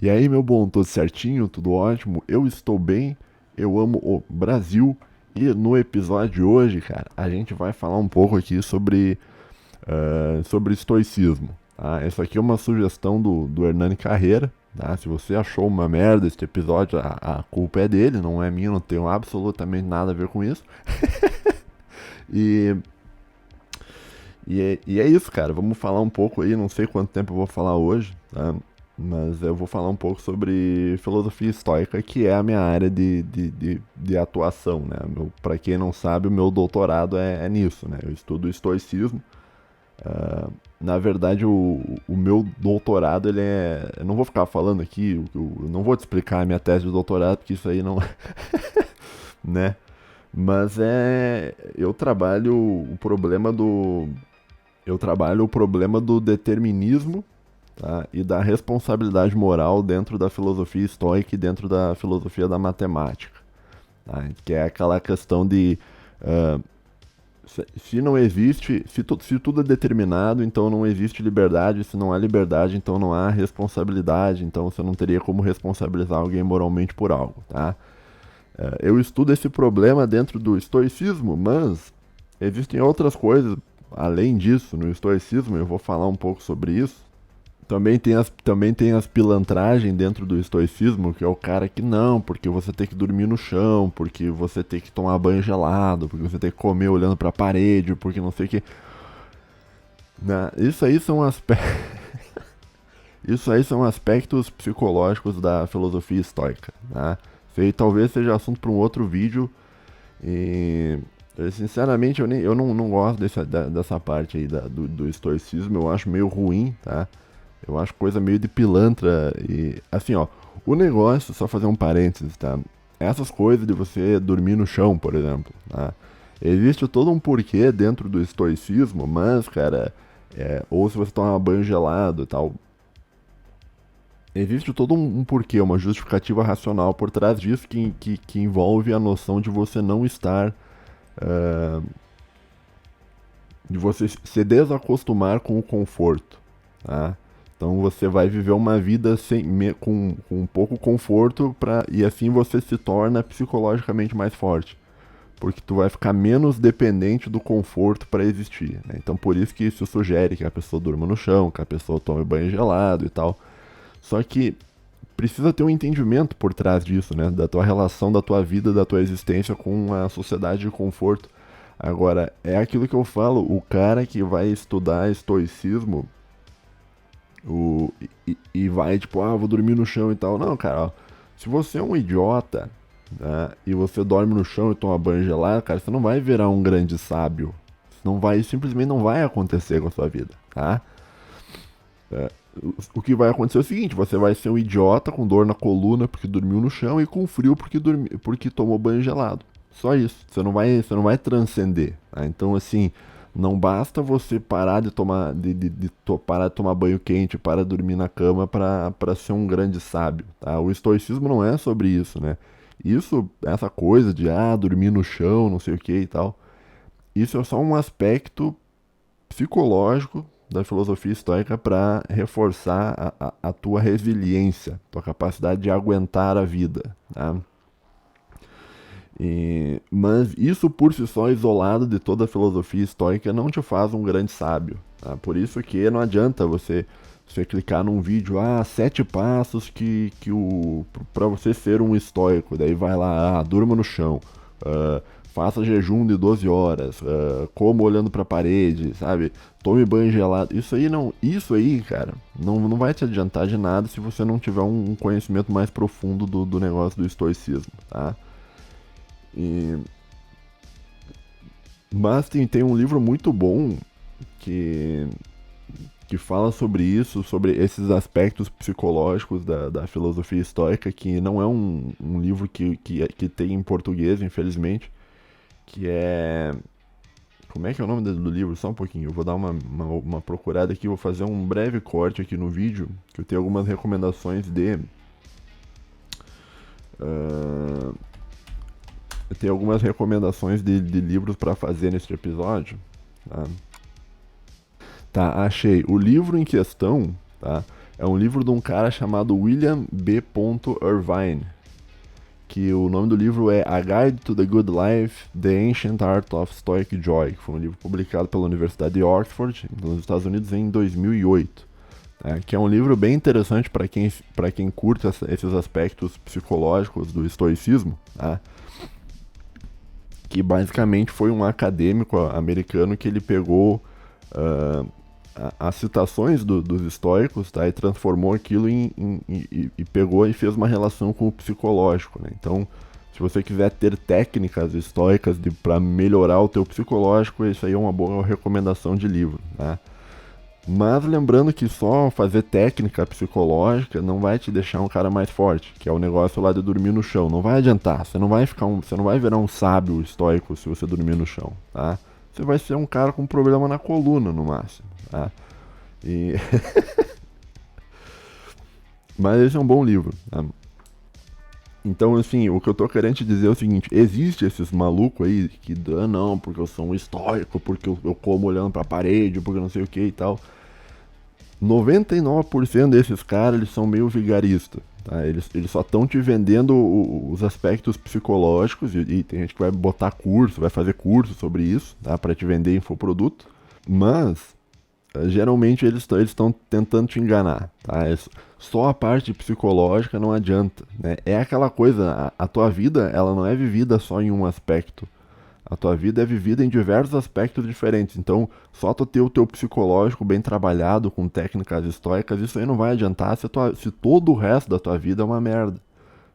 E aí, meu bom, tudo certinho? Tudo ótimo? Eu estou bem, eu amo o Brasil. E no episódio de hoje, cara, a gente vai falar um pouco aqui sobre estoicismo. Tá? Essa aqui é uma sugestão do Hernani Carreira. Tá? Se você achou uma merda este episódio, a culpa é dele, não é minha, não tenho absolutamente nada a ver com isso. E, e é isso, cara. Vamos falar um pouco aí, não sei quanto tempo eu vou falar hoje, tá? Mas eu vou falar um pouco sobre filosofia estoica, que é a minha área de atuação, né? Para quem não sabe, o meu doutorado é nisso, né? Eu estudo estoicismo. Na verdade, o meu doutorado, ele é... Eu não vou ficar falando aqui, eu não vou te explicar a minha tese de doutorado, porque isso aí não... né? Mas é... Eu trabalho o problema do determinismo, tá? E da responsabilidade moral dentro da filosofia estoica e dentro da filosofia da matemática. Tá? Que é aquela questão de se não existe, se tudo é determinado, então não existe liberdade. Se não há liberdade, então não há responsabilidade. Então você não teria como responsabilizar alguém moralmente por algo. Tá? Eu estudo esse problema dentro do estoicismo, mas existem outras coisas além disso no estoicismo. Eu vou falar um pouco sobre isso. Também tem as pilantragens dentro do estoicismo, que é o cara que não, porque você tem que dormir no chão, porque você tem que tomar banho gelado, porque você tem que comer olhando pra parede, porque não sei o que. Né? Isso aí são aspectos psicológicos da filosofia estoica. Né? Isso aí talvez seja assunto para um outro vídeo. E sinceramente eu não gosto dessa parte aí do estoicismo, eu acho meio ruim, tá? Eu acho coisa meio de pilantra e assim, ó, o negócio, só fazer um parênteses, tá? Essas coisas de você dormir no chão, por exemplo, tá? Existe todo um porquê dentro do estoicismo, mas, cara, ou se você tomar banho gelado e tal, existe todo um porquê, uma justificativa racional por trás disso que envolve a noção de você não estar, ah, de você se desacostumar com o conforto, tá? Então você vai viver uma vida com pouco conforto e assim você se torna psicologicamente mais forte. Porque tu vai ficar menos dependente do conforto para existir. Né? Então por isso que isso sugere que a pessoa durma no chão, que a pessoa tome banho gelado e tal. Só que precisa ter um entendimento por trás disso, né? Da tua relação, da tua vida, da tua existência com a sociedade de conforto. Agora, é aquilo que eu falo, o cara que vai estudar estoicismo e vai, tipo, vou dormir no chão e tal. Não, cara, ó, se você é um idiota, né, e você dorme no chão e toma banho gelado, cara, você não vai virar um grande sábio. Simplesmente não vai acontecer com a sua vida, tá? O que vai acontecer é o seguinte, você vai ser um idiota com dor na coluna porque dormiu no chão e com frio porque tomou banho gelado. Só isso. Você não vai transcender. Tá? Então, assim, não basta você parar de tomar, parar de tomar banho quente, para dormir na cama para ser um grande sábio. Tá? O estoicismo não é sobre isso, né? Essa coisa de dormir no chão, não sei o que e tal. Isso é só um aspecto psicológico da filosofia estoica para reforçar a tua resiliência, tua capacidade de aguentar a vida. Tá? Mas isso por si só, isolado de toda a filosofia estoica, não te faz um grande sábio. Tá? Por isso que não adianta você clicar num vídeo, 7 passos para você ser um estoico. Daí vai lá, durma no chão, faça jejum de 12 horas, coma olhando para a parede, sabe? Tome banho gelado. Isso aí, cara, não vai te adiantar de nada se você não tiver um conhecimento mais profundo do negócio do estoicismo, tá? E, mas tem um livro muito bom que, que fala sobre isso, sobre esses aspectos psicológicos da filosofia estoica, que não é um livro que tem em português, infelizmente, que é... Como é que é o nome do livro? Só um pouquinho, eu vou dar uma procurada aqui, vou fazer um breve corte aqui no vídeo, que eu tenho algumas recomendações ah, eu tenho algumas recomendações de livros para fazer neste episódio. Tá? Tá, achei. O livro em questão, tá? É um livro de um cara chamado William B. Irvine, que o nome do livro é A Guide to the Good Life, The Ancient Art of Stoic Joy, que foi um livro publicado pela Universidade de Oxford, nos Estados Unidos, em 2008. Que é um livro bem interessante para quem curte esses aspectos psicológicos do estoicismo, tá? Que basicamente foi um acadêmico americano que ele pegou as citações dos estoicos, tá? E transformou aquilo e pegou e fez uma relação com o psicológico, né? Então, se você quiser ter técnicas estoicas para melhorar o teu psicológico, isso aí é uma boa recomendação de livro, tá? Mas lembrando que só fazer técnica psicológica não vai te deixar um cara mais forte, que é o negócio lá de dormir no chão. Não vai adiantar, você não vai virar um sábio estoico se você dormir no chão, tá? Você vai ser um cara com problema na coluna, no máximo, tá? E... Mas esse é um bom livro, tá? Então, assim, o que eu tô querendo te dizer é o seguinte: existe esses malucos aí que não, porque eu sou um estoico, porque eu como olhando pra parede, porque não sei o que e tal. 99% desses caras, eles são meio vigaristas, tá? Eles só estão te vendendo os aspectos psicológicos, e tem gente que vai botar curso, vai fazer curso sobre isso, tá? Pra te vender infoproduto. Mas, geralmente, eles estão tentando te enganar, tá? Só a parte psicológica não adianta, né? É aquela coisa, a tua vida, ela não é vivida só em um aspecto. A tua vida é vivida em diversos aspectos diferentes. Então, só tu ter o teu psicológico bem trabalhado com técnicas estoicas, isso aí não vai adiantar se todo o resto da tua vida é uma merda.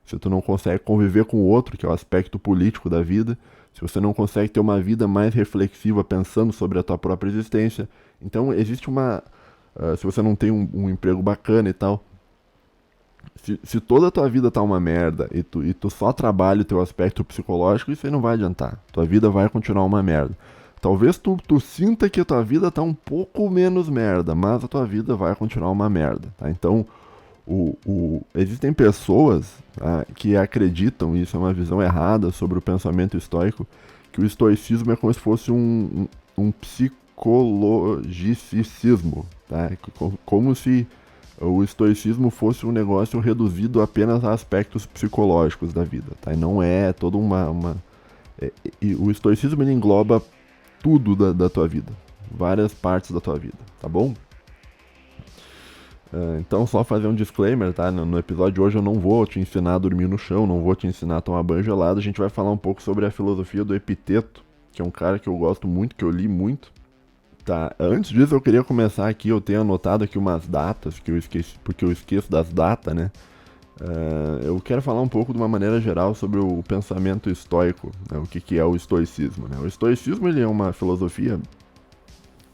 Se tu não consegue conviver com o outro, que é o aspecto político da vida, se você não consegue ter uma vida mais reflexiva pensando sobre a tua própria existência. Então, existe uma... se você não tem um emprego bacana e tal, se toda a tua vida tá uma merda e tu só trabalha o teu aspecto psicológico, isso aí não vai adiantar. Tua vida vai continuar uma merda. Talvez tu sinta que a tua vida tá um pouco menos merda, mas a tua vida vai continuar uma merda, tá? Então, existem pessoas, tá, que acreditam, e isso é uma visão errada sobre o pensamento estoico, que o estoicismo é como se fosse um psicologicismo, tá? Como se o estoicismo fosse um negócio reduzido apenas a aspectos psicológicos da vida, tá? E não é toda e o estoicismo, ele engloba tudo da tua vida, várias partes da tua vida, tá bom? Então, só fazer um disclaimer, tá? No episódio de hoje eu não vou te ensinar a dormir no chão, não vou te ensinar a tomar banho gelado. A gente vai falar um pouco sobre a filosofia do Epiteto, que é um cara que eu gosto muito, que eu li muito. Tá, antes disso eu queria começar aqui, eu tenho anotado aqui umas datas que eu esqueci, porque eu esqueço das datas, né? Eu quero falar um pouco de uma maneira geral sobre o pensamento estoico, né? O que é o estoicismo, né? O estoicismo, ele é uma filosofia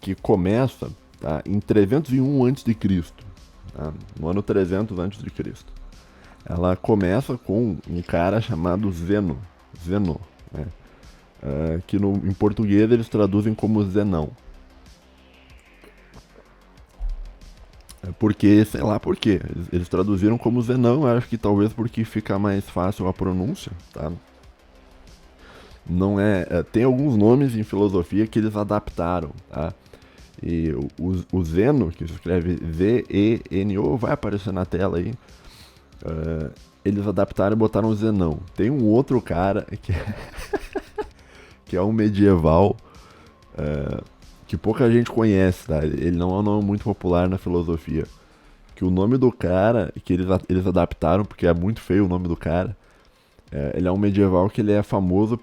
que começa, tá, em 301 a.C., tá? No ano 300 a.C. Ela começa com um cara chamado Zeno, né? Que em português eles traduzem como Zenão. Porque, sei lá por quê. Eles traduziram como Zenão, acho que talvez porque fica mais fácil a pronúncia, tá? Não tem alguns nomes em filosofia que eles adaptaram, tá? E o Zeno, que se escreve Z-E-N-O, vai aparecer na tela aí. Eles adaptaram e botaram Zenão. Tem um outro cara que é um medieval, que pouca gente conhece, tá? Ele não é um nome muito popular na filosofia. Que o nome do cara, que eles adaptaram, porque é muito feio o nome do cara, ele é um medieval que ele é famoso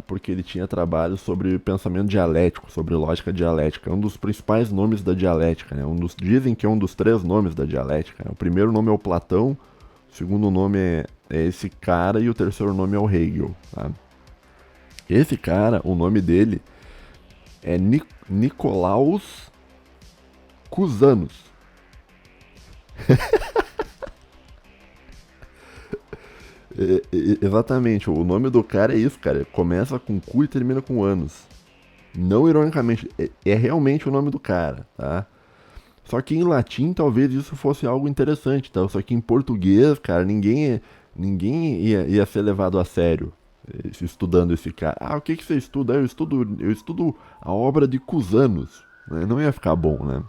porque ele tinha trabalho sobre pensamento dialético, sobre lógica dialética. É um dos principais nomes da dialética, né? Dizem que é um dos 3 nomes da dialética, né? O primeiro nome é o Platão, o segundo nome é esse cara e o terceiro nome é o Hegel, tá? Esse cara, o nome dele é Nicolaus Cusanus. Exatamente, o nome do cara é isso, cara. Começa com cu e termina com anos. Não ironicamente, é realmente o nome do cara, tá? Só que em latim talvez isso fosse algo interessante, tá? Só que em português, cara, ninguém ia ser levado a sério estudando esse cara. O que você estuda? Eu estudo a obra de Cusanus, né? Não ia ficar bom, né?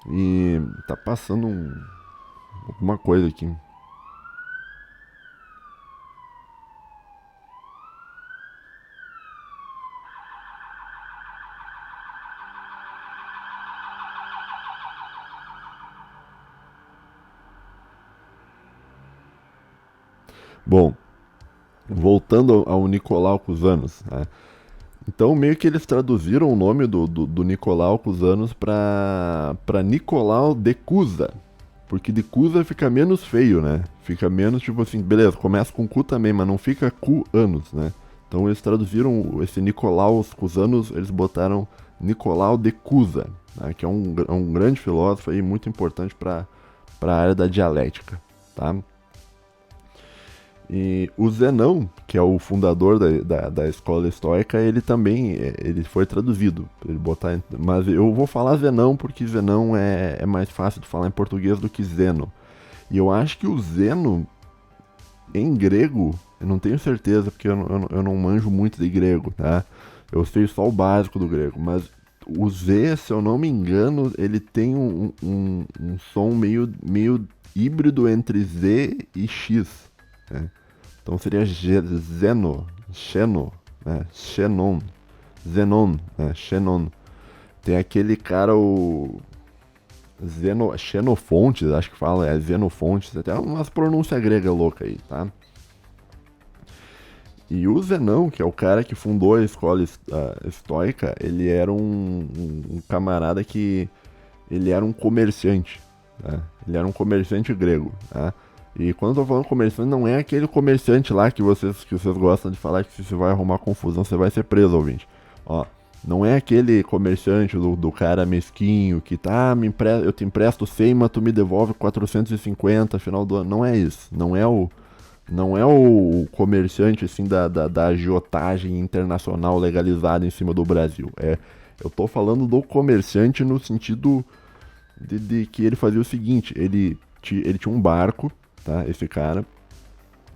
E tá passando alguma coisa aqui. Bom, voltando ao Nicolau Cusanos, né? Então meio que eles traduziram o nome do Nicolau Cusanos pra Nicolau de Cusa. Porque de Cusa fica menos feio, né? Fica menos tipo assim, beleza, começa com cu também, mas não fica cu anos, né? Então eles traduziram esse Nicolaus Cusanos, eles botaram Nicolau de Cusa, né? Que é um grande filósofo aí, muito importante para a área da dialética, tá? E o Zenão, que é o fundador da escola estoica, ele também ele foi traduzido. Ele botar, mas eu vou falar Zenão porque Zenão é mais fácil de falar em português do que Zeno. E eu acho que o Zeno, em grego, eu não tenho certeza porque eu não manjo muito de grego, tá? Eu sei só o básico do grego, mas o Z, se eu não me engano, ele tem um som meio híbrido entre Z e X, né? Então seria Zeno, Xeno, né? Xenon, Zenon, né? Xenon. Tem aquele cara, o Xenofontes, acho que fala, é Zenofontes, até umas pronúncias gregas loucas aí, tá? E o Zenão, que é o cara que fundou a escola estoica, ele era um camarada que ele era um comerciante, né? Ele era um comerciante grego, tá? E quando eu tô falando comerciante, não é aquele comerciante lá que vocês gostam de falar que se você vai arrumar confusão, você vai ser preso, ouvinte. Ó, não é aquele comerciante do cara mesquinho que tá, eu te empresto 100, mas tu me devolve 450 final do ano. Não é isso. Não é o comerciante assim da agiotagem internacional legalizada em cima do Brasil. Eu tô falando do comerciante no sentido de que ele fazia o seguinte, ele tinha um barco, tá? Esse cara,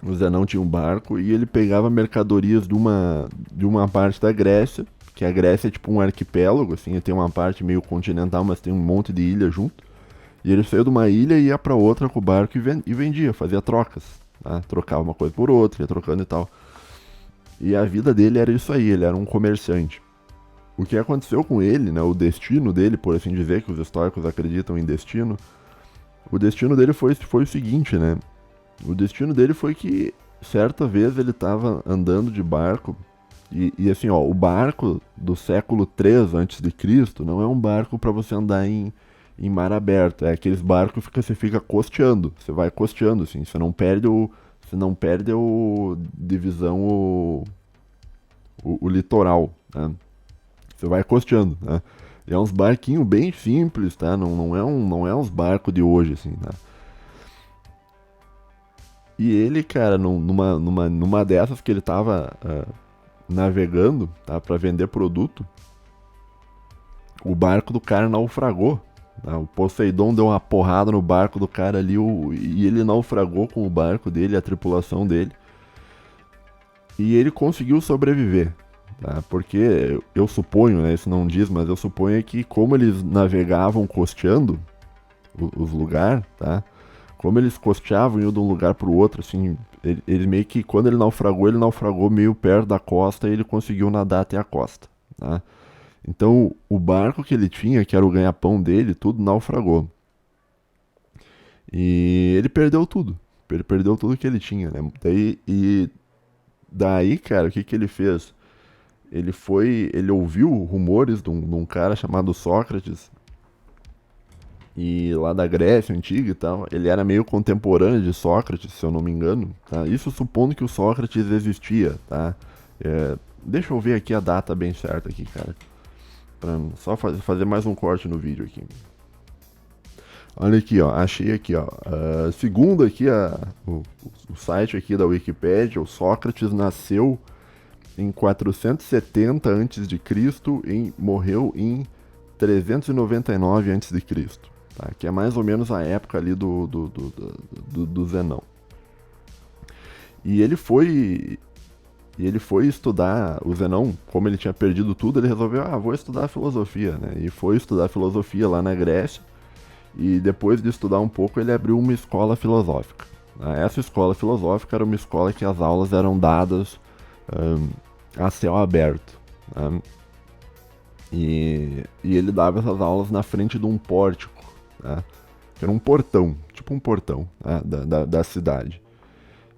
o Zenão tinha um barco e ele pegava mercadorias de uma parte da Grécia, que a Grécia é tipo um arquipélago, assim, tem uma parte meio continental, mas tem um monte de ilha junto. E ele saiu de uma ilha e ia para outra com o barco e vendia, fazia trocas, tá? Trocava uma coisa por outra, ia trocando e tal. E a vida dele era isso aí, ele era um comerciante. O que aconteceu com ele, né, o destino dele, por assim dizer, que os históricos acreditam em destino, o destino dele foi o seguinte, né? O destino dele foi que certa vez ele estava andando de barco e assim, ó, o barco do século 3 antes de Cristo não é um barco para você andar em mar aberto, é aqueles barcos que você fica costeando, você vai costeando assim, você não perde de visão o litoral, né? Você vai costeando, né? E é uns barquinhos bem simples, tá? Não é uns barcos de hoje, assim, tá? E ele, cara, numa dessas que ele tava navegando, tá? Pra vender produto, o barco do cara naufragou. Tá? O Poseidon deu uma porrada no barco do cara ali e ele naufragou com o barco dele, a tripulação dele. E ele conseguiu sobreviver. Tá? Porque eu suponho, né? Isso não diz, mas eu suponho que como eles navegavam costeando os lugares, tá? Como eles costeavam indo de um lugar pro outro, assim, ele meio que, quando ele naufragou meio perto da costa e ele conseguiu nadar até a costa, tá? Então, o barco que ele tinha, que era o ganha-pão dele, tudo naufragou. E ele perdeu tudo. Ele perdeu tudo que ele tinha, né? Daí, cara, o que que ele fez? Ele ouviu rumores de um cara chamado Sócrates, e lá da Grécia Antiga e tal, ele era meio contemporâneo de Sócrates, se eu não me engano, tá? Isso supondo que o Sócrates existia, tá? Deixa eu ver aqui a data bem certa aqui, cara, pra só fazer mais um corte no vídeo aqui. Olha aqui, ó, achei aqui, ó, segundo aqui o site aqui da Wikipédia, o Sócrates nasceu em 470 a.C. e morreu em 399 a.C., tá? Que é mais ou menos a época ali do Zenão. E ele foi estudar, o Zenão, como ele tinha perdido tudo, ele resolveu, vou estudar filosofia, né? E foi estudar filosofia lá na Grécia. e depois de estudar um pouco ele abriu uma escola filosófica. Essa escola filosófica era uma escola que as aulas eram dadas a céu aberto. Né? E ele dava essas aulas na frente de um pórtico, né? Que era um portão, tipo um portão, né? da cidade.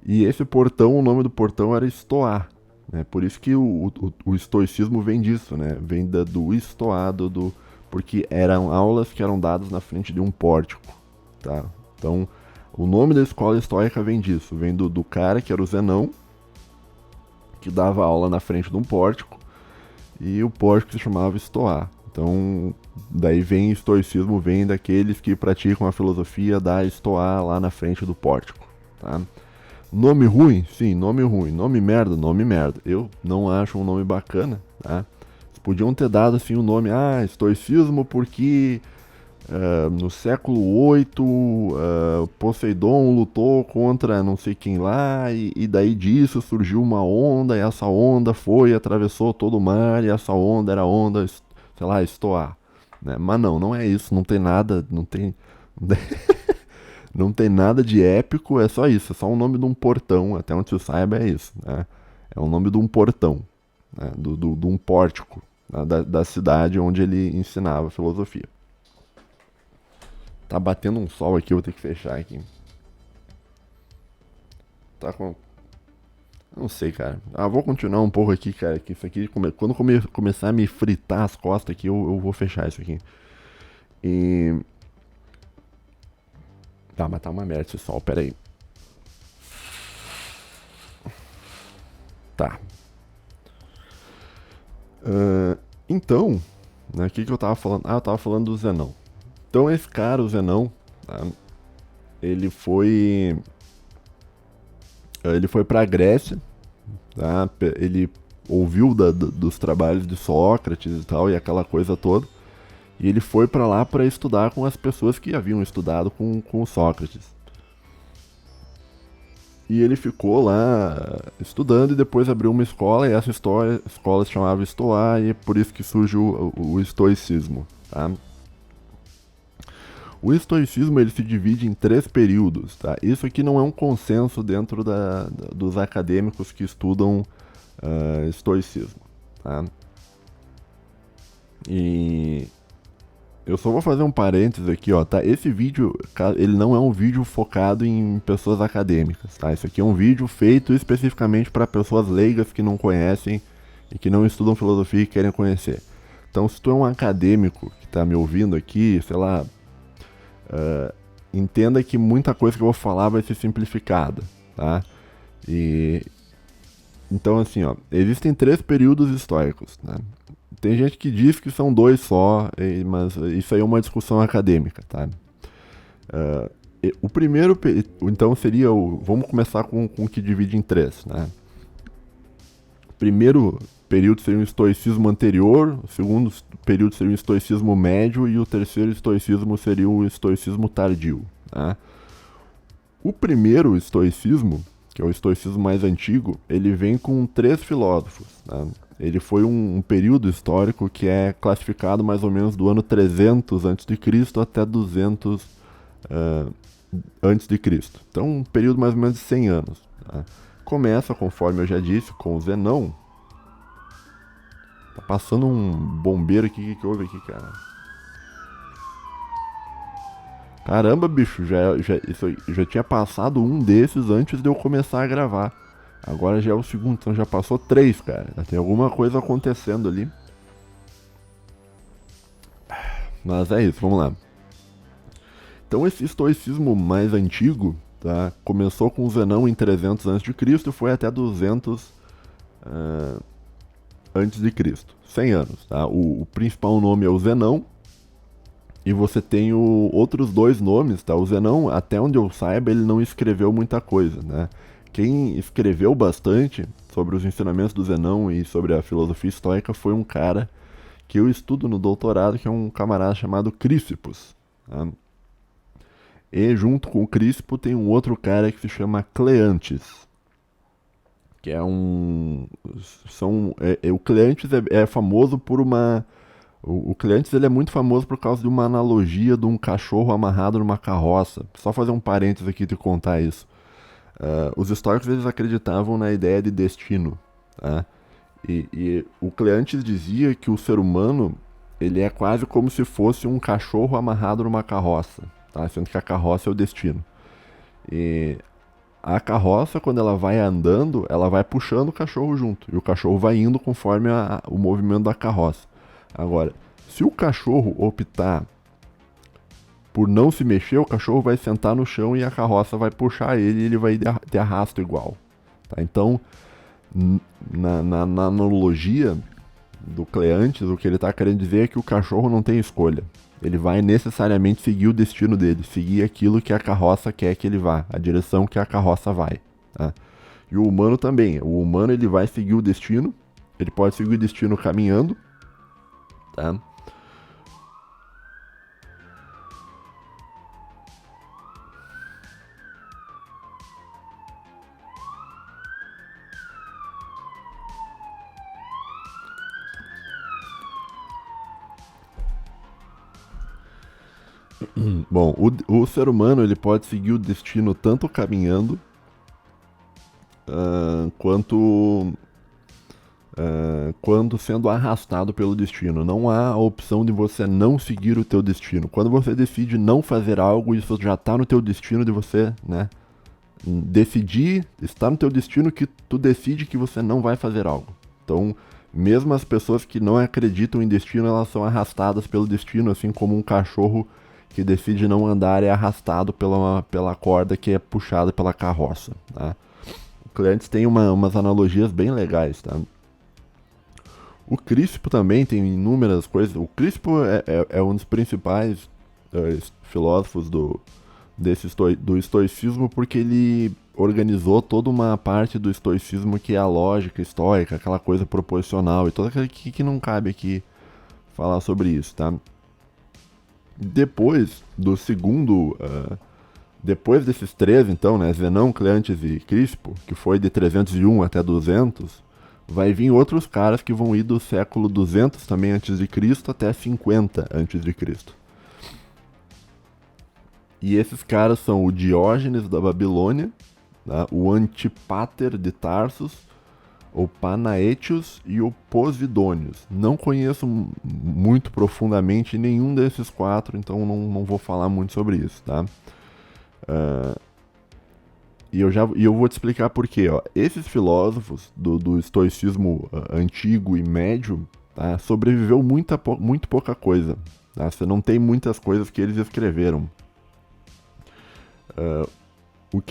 E esse portão, o nome do portão era Estoá. Né? Por isso que o estoicismo vem disso, né? Vem do estoado, porque eram aulas que eram dadas na frente de um pórtico. Tá? Então, o nome da escola estoica vem disso. Vem do cara que era o Zenão, que dava aula na frente de um pórtico, e o pórtico se chamava Estoá. Então, daí vem estoicismo, vem daqueles que praticam a filosofia da Estoá lá na frente do pórtico. Tá? Nome ruim? Sim, nome ruim. Nome merda? Nome merda. Eu não acho um nome bacana, tá? Eles podiam ter dado assim o nome, estoicismo porque no século VIII Poseidon lutou contra não sei quem lá e daí disso surgiu uma onda e essa onda foi, atravessou todo o mar e essa onda era a onda, sei lá, Estoá. Né? Mas não é isso, não tem nada, não tem... Não tem nada de épico, é só isso, é só o nome de um portão, até onde se saiba é isso, né? É o nome de um portão, né? De um pórtico, né? da cidade onde ele ensinava filosofia. Tá batendo um sol aqui, eu vou ter que fechar aqui. Tá com... Não sei, cara. Vou continuar um pouco aqui, cara, que isso aqui, quando começar a me fritar as costas aqui, eu vou fechar isso aqui. E... Tá, mas tá uma merda esse sol, pera aí. Tá. Então, né, o que eu tava falando? Eu tava falando do Zenão. Então esse cara, o Zenão, tá, ele foi pra Grécia, tá, ele ouviu dos trabalhos de Sócrates e tal, e aquela coisa toda, e ele foi pra lá pra estudar com as pessoas que haviam estudado com Sócrates. E ele ficou lá estudando e depois abriu uma escola, e essa escola se chamava Estoá, e é por isso que surge o estoicismo. Tá? O estoicismo ele se divide em 3 períodos. Tá? Isso aqui não é um consenso dentro dos acadêmicos que estudam estoicismo. Tá? E eu só vou fazer um parênteses aqui, ó, tá? Esse vídeo, ele não é um vídeo focado em pessoas acadêmicas, tá? Esse aqui é um vídeo feito especificamente para pessoas leigas que não conhecem e que não estudam filosofia e querem conhecer. Então, se tu é um acadêmico que tá me ouvindo aqui, sei lá, entenda que muita coisa que eu vou falar vai ser simplificada, tá? Então, assim, ó, existem 3 períodos históricos, né? Tem gente que diz que são 2 só, mas isso aí é uma discussão acadêmica, tá? O primeiro, então seria vamos começar com o que divide em 3, né? O primeiro período seria um estoicismo anterior, o segundo período seria um estoicismo médio e o terceiro estoicismo seria o estoicismo tardio, né? O primeiro estoicismo, que é o estoicismo mais antigo, ele vem com 3 filósofos, né? Ele foi um período histórico que é classificado mais ou menos do ano 300 a.C. até 200 a.C. Então, um período mais ou menos de 100 anos. Tá? Começa, conforme eu já disse, com o Zenão. Tá passando um bombeiro aqui, o que houve aqui, cara? Caramba, bicho, já tinha passado um desses antes de eu começar a gravar. Agora já é o segundo, então já passou 3, cara. Já tem alguma coisa acontecendo ali. Mas é isso, vamos lá. Então esse estoicismo mais antigo, tá, começou com o Zenão em 300 a.C. e foi até 200 a.C. 100 anos. Tá? O principal nome é o Zenão. E você tem outros 2 nomes. Tá? O Zenão, até onde eu saiba, ele não escreveu muita coisa, né? Quem escreveu bastante sobre os ensinamentos do Zenão e sobre a filosofia estoica foi um cara que eu estudo no doutorado, que é um camarada chamado Críspos. Tá? E junto com o Críspo tem um outro cara que se chama Cleantes, que é o Cleantes é famoso por O Cleantes ele é muito famoso por causa de uma analogia de um cachorro amarrado numa carroça. Só fazer um parênteses aqui e te contar isso. Os estoicos eles acreditavam na ideia de destino. Tá? E o Cleantes dizia que o ser humano ele é quase como se fosse um cachorro amarrado numa carroça, tá? Sendo que a carroça é o destino. E a carroça, quando ela vai andando, ela vai puxando o cachorro junto. E o cachorro vai indo conforme o movimento da carroça. Agora, se o cachorro optar por não se mexer, o cachorro vai sentar no chão e a carroça vai puxar ele e ele vai de arrasto igual. Tá? Então, na analogia do Cleantes, o que ele está querendo dizer é que o cachorro não tem escolha. Ele vai necessariamente seguir o destino dele, seguir aquilo que a carroça quer que ele vá, a direção que a carroça vai. Tá? E o humano também. O humano ele vai seguir o destino, ele pode seguir o destino caminhando, tá? Bom, o ser humano ele pode seguir o destino tanto caminhando quanto quando sendo arrastado pelo destino. Não há a opção de você não seguir o teu destino. Quando você decide não fazer algo, isso já está no teu destino de você, né? Decidir, está no teu destino que tu decide que você não vai fazer algo. Então, mesmo as pessoas que não acreditam em destino, elas são arrastadas pelo destino, assim como um cachorro que decide não andar é arrastado pela corda que é puxada pela carroça, tá? O Cleantes tem umas analogias bem legais, tá? O Crispo também tem inúmeras coisas. O Crispo é um dos principais filósofos do estoicismo porque ele organizou toda uma parte do estoicismo que é a lógica estoica, aquela coisa proposicional e toda aquela que não cabe aqui falar sobre isso, tá? Depois do segundo, depois desses três, então, né, Zenão, Cleantes e Crispo, que foi de 301 até 200, vai vir outros caras que vão ir do século 200 também antes de Cristo até 50 antes de Cristo. E esses caras são o Diógenes da Babilônia, tá? O Antipater de Tarsus, o Panaetius e o Posidônios. Não conheço muito profundamente nenhum desses quatro, então não vou falar muito sobre isso, tá? E eu vou te explicar por quê. Ó. Esses filósofos do estoicismo antigo e médio, tá? Sobreviveu muito pouca coisa. Tá? Você não tem muitas coisas que eles escreveram. O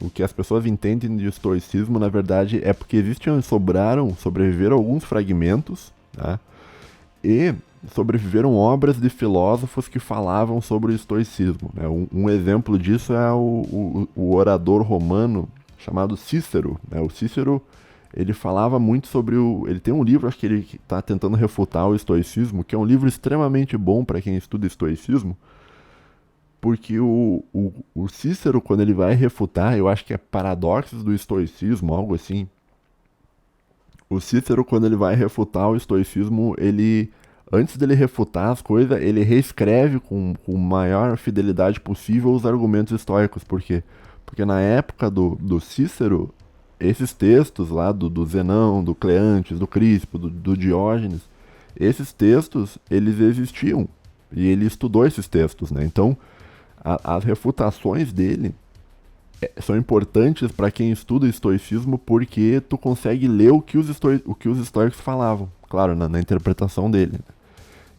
que as pessoas entendem de estoicismo, na verdade, é porque sobreviveram alguns fragmentos, tá? E sobreviveram obras de filósofos que falavam sobre o estoicismo. Né? Um exemplo disso é o orador romano chamado Cícero. Né? O Cícero, ele falava muito sobre ele tem um livro, acho que ele está tentando refutar o estoicismo, que é um livro extremamente bom para quem estuda estoicismo, porque o Cícero, quando ele vai refutar, eu acho que é Paradoxos do Estoicismo, algo assim. O Cícero, quando ele vai refutar o estoicismo, antes dele refutar as coisas, ele reescreve com maior fidelidade possível os argumentos estoicos. Por quê? Porque na época do Cícero, esses textos lá do Zenão, do Cleantes, do Crispo, do Diógenes, esses textos, eles existiam. E ele estudou esses textos, né? Então, as refutações dele são importantes para quem estuda estoicismo porque tu consegue ler o que os estoicos falavam, claro, na interpretação dele. Né?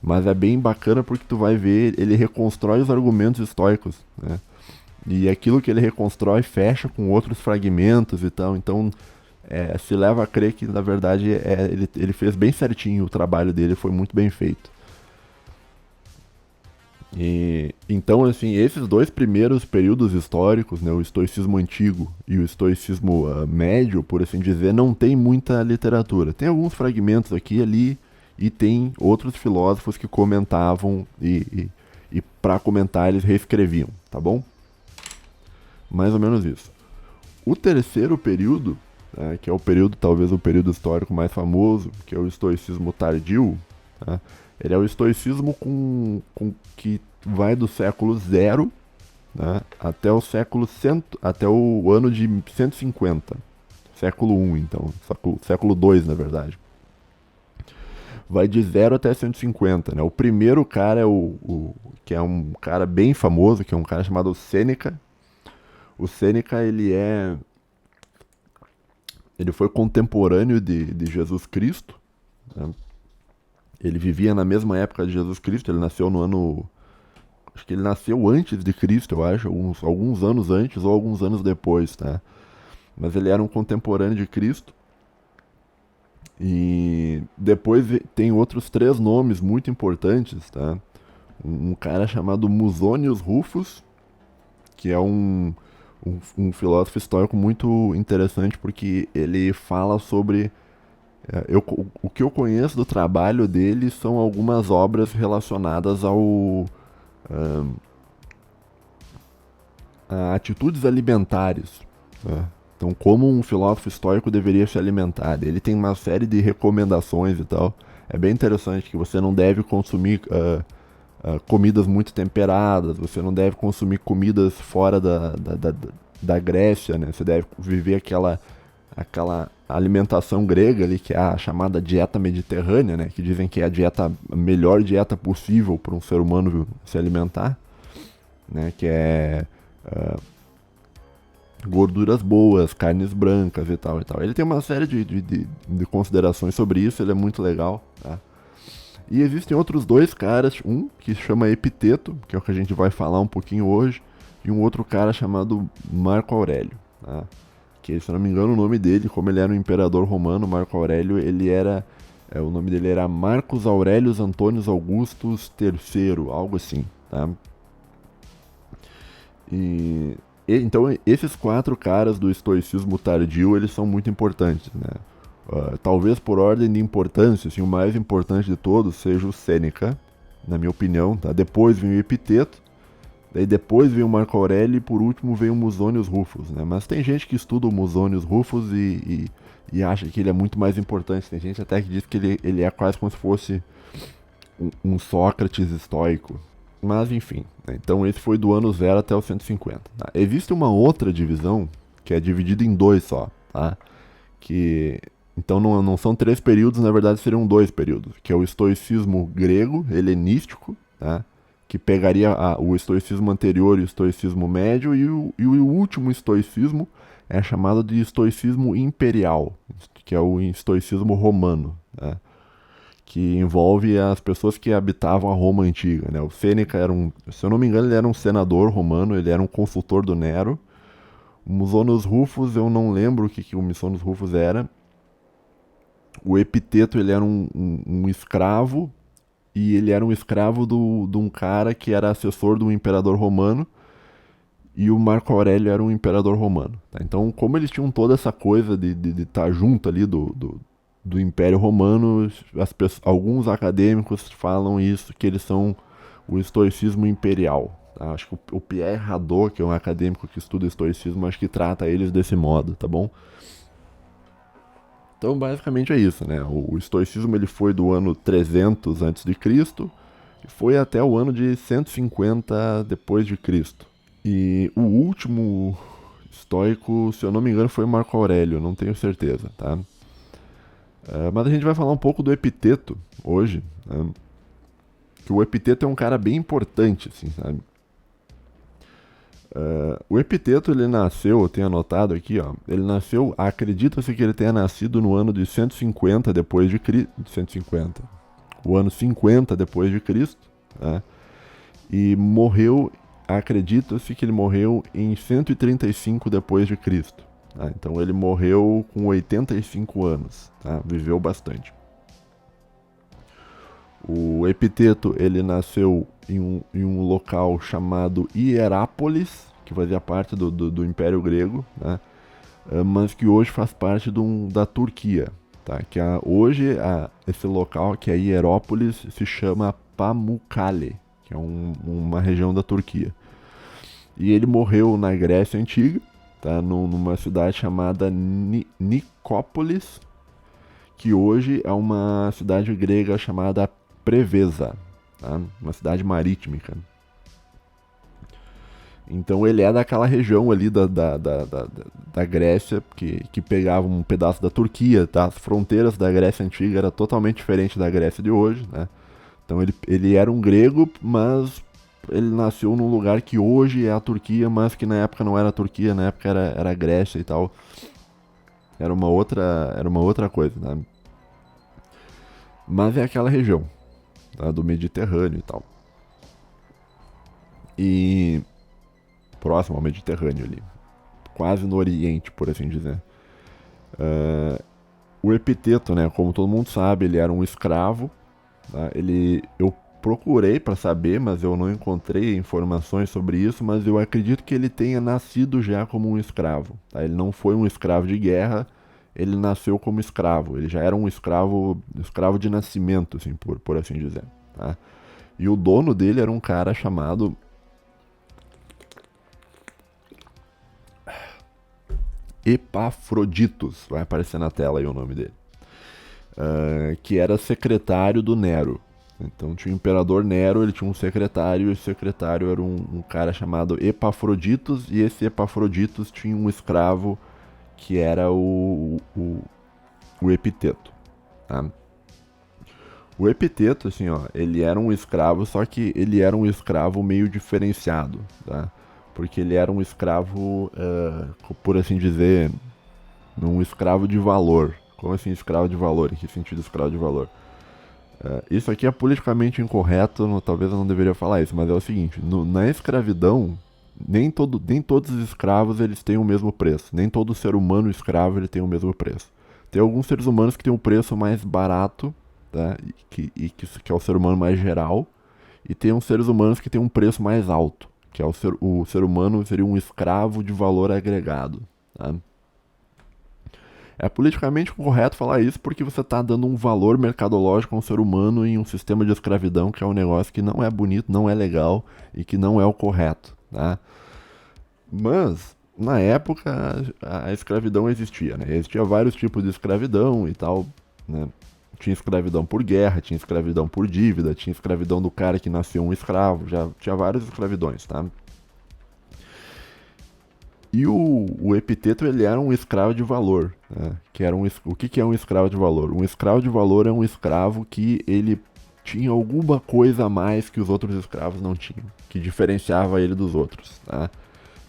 Mas é bem bacana porque tu vai ver, ele reconstrói os argumentos estoicos, né? E aquilo que ele reconstrói fecha com outros fragmentos e tal, então se leva a crer que na verdade ele fez bem certinho o trabalho dele, foi muito bem feito. Então, assim, esses dois primeiros períodos históricos, né, o estoicismo antigo e o estoicismo médio, por assim dizer, não tem muita literatura. Tem alguns fragmentos aqui e ali, e tem outros filósofos que comentavam, e para comentar eles reescreviam, tá bom? Mais ou menos isso. O terceiro período que é o período, talvez o período histórico mais famoso, que é o estoicismo tardio. Tá? Ele é o estoicismo que vai do século zero, né, até o até o ano de 150. Século I, então. Século II, na verdade. Vai de 0 até 150, né? O primeiro cara é que é um cara bem famoso, que é um cara chamado Sêneca. O Sêneca, ele foi contemporâneo de Jesus Cristo, né? Ele vivia na mesma época de Jesus Cristo, ele nasceu no ano... Acho que ele nasceu antes de Cristo, eu acho, alguns anos antes ou alguns anos depois, tá? Mas ele era um contemporâneo de Cristo. E depois tem outros 3 nomes muito importantes, tá? Um cara chamado Musonius Rufus, que é um filósofo histórico muito interessante, porque ele fala sobre... o que eu conheço do trabalho dele são algumas obras relacionadas a atitudes alimentares, né? Então, como um filósofo histórico deveria se alimentar. Ele tem uma série de recomendações e tal. É bem interessante que você não deve consumir comidas muito temperadas, você não deve consumir comidas fora da Grécia, né? Você deve viver aquela alimentação grega ali, que é a chamada dieta mediterrânea, né? Que dizem que é a melhor dieta possível para um ser humano se alimentar, né? Que é gorduras boas, carnes brancas e tal e tal. Ele tem uma série de considerações sobre isso, ele é muito legal, tá? E existem outros 2 caras, um que se chama Epiteto, que é o que a gente vai falar um pouquinho hoje, e um outro cara chamado Marco Aurélio, tá? Que, se não me engano, o nome dele, como ele era um imperador romano, Marco Aurélio, o nome dele era Marcus Aurelius Antonius Augustus III, algo assim, tá? Então, esses 4 caras do estoicismo tardio, eles são muito importantes, né? Talvez por ordem de importância, assim, o mais importante de todos seja o Sêneca, na minha opinião, tá? Depois vem o Epiteto, daí depois vem o Marco Aurélio e por último vem o Musonius Rufus, né? Mas tem gente que estuda o Musonius Rufus e acha que ele é muito mais importante. Tem gente até que diz que ele é quase como se fosse um Sócrates estoico. Mas enfim, né? Então esse foi do ano 0 até o 150. Tá? Existe uma outra divisão que é dividida em 2 só, tá? Então não são 3 períodos, na verdade seriam 2 períodos, que é o estoicismo grego, helenístico, tá? Que pegaria o estoicismo anterior e o estoicismo médio, e o último estoicismo é chamado de estoicismo imperial, que é o estoicismo romano, tá? Que envolve as pessoas que habitavam a Roma antiga, né? O Sêneca se eu não me engano, ele era um senador romano, ele era um consultor do Nero. O Musonius Rufus, eu não lembro o que o Musonius Rufus era. O Epiteto, ele era um escravo, e ele era um escravo de um cara que era assessor do imperador romano, e o Marco Aurélio era um imperador romano, tá? Então, como eles tinham toda essa coisa de estar junto ali do Império Romano, alguns acadêmicos falam isso, que eles são o estoicismo imperial, tá? Acho que o Pierre Hadot, que é um acadêmico que estuda estoicismo, acho que trata eles desse modo, tá bom? Então, basicamente é isso, né? O estoicismo ele foi do ano 300 a.C. e foi até o ano de 150 depois de Cristo. E o último estoico, se eu não me engano, foi Marco Aurélio, não tenho certeza, tá? Mas a gente vai falar um pouco do Epiteto hoje, né? Que o Epiteto é um cara bem importante, assim, sabe? O Epiteto, ele nasceu, eu tenho anotado aqui, ó, ele nasceu, acredita-se que ele tenha nascido no ano de 150 depois de Cristo, o ano 50 depois de Cristo, né? E morreu, acredita-se que ele morreu em 135 depois de Cristo. Tá? Então ele morreu com 85 anos, tá? Viveu bastante. O Epiteto, ele nasceu em um local chamado Hierápolis, que fazia parte do Império Grego, né? Mas que hoje faz parte da Turquia. Tá? Que hoje esse local, que é Hierápolis, se chama Pamukkale, que é uma região da Turquia. E ele morreu na Grécia Antiga, tá? Numa cidade chamada Nicópolis, que hoje é uma cidade grega chamada Preveza, tá? Uma cidade marítima. Então ele é daquela região ali da Grécia, que pegava um pedaço da Turquia, tá? As fronteiras da Grécia Antiga era totalmente diferente da Grécia de hoje, né? Então ele era um grego, mas ele nasceu num lugar que hoje é a Turquia, mas que na época não era a Turquia, na época era a Grécia e tal. Era uma outra coisa, né? Mas é aquela região, tá? Do Mediterrâneo e tal. E próximo ao Mediterrâneo ali, quase no Oriente, por assim dizer. O Epiteto, né, como todo mundo sabe, ele era um escravo. Tá? Eu procurei para saber, mas eu não encontrei informações sobre isso, mas eu acredito que ele tenha nascido já como um escravo. Tá? Ele não foi um escravo de guerra, ele nasceu como escravo. Ele já era um escravo de nascimento, assim, por assim dizer. Tá? E o dono dele era um cara chamado Epafroditos, vai aparecer na tela aí o nome dele, que era secretário do Nero. Então tinha o imperador Nero, ele tinha um secretário, e esse secretário era um cara chamado Epafroditos, e esse Epafroditos tinha um escravo que era o Epiteto. Tá? O Epiteto, assim, ó, ele era um escravo, só que ele era um escravo meio diferenciado, tá? Porque ele era um escravo, por assim dizer, um escravo de valor. Como assim escravo de valor? Em que sentido escravo de valor? Isso aqui é politicamente incorreto, talvez eu não deveria falar isso, mas é o seguinte, na escravidão, nem todos os escravos eles têm o mesmo preço. Nem todo ser humano escravo ele tem o mesmo preço. Tem alguns seres humanos que têm um preço mais barato, tá? Que é o ser humano mais geral, e tem uns seres humanos que têm um preço mais alto, que é o ser humano seria um escravo de valor agregado. Tá? É politicamente correto falar isso porque você está dando um valor mercadológico a um ser humano em um sistema de escravidão que é um negócio que não é bonito, não é legal e que não é o correto. Tá? Mas, na época, a escravidão existia. Né? Existia vários tipos de escravidão e tal. Né? Tinha escravidão por guerra, tinha escravidão por dívida, tinha escravidão do cara que nasceu um escravo, já tinha várias escravidões, tá? E o Epiteto ele era um escravo de valor, né? O que é um escravo de valor? Um escravo de valor é um escravo que ele tinha alguma coisa a mais que os outros escravos não tinham, que diferenciava ele dos outros, tá?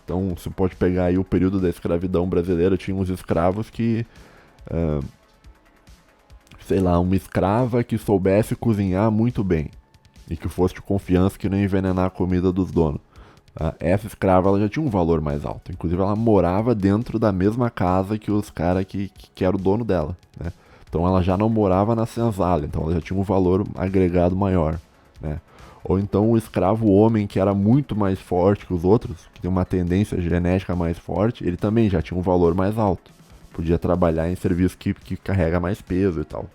Então você pode pegar aí o período da escravidão brasileira, tinha uns escravos que sei lá, uma escrava que soubesse cozinhar muito bem e que fosse de confiança que não ia envenenar a comida dos donos. Tá? Essa escrava ela já tinha um valor mais alto. Inclusive ela morava dentro da mesma casa que os caras que era o dono dela. Né? Então ela já não morava na senzala, então ela já tinha um valor agregado maior. Né? Ou então o escravo homem que era muito mais forte que os outros, que tem uma tendência genética mais forte, ele também já tinha um valor mais alto. Podia trabalhar em serviço que carrega mais peso e tal.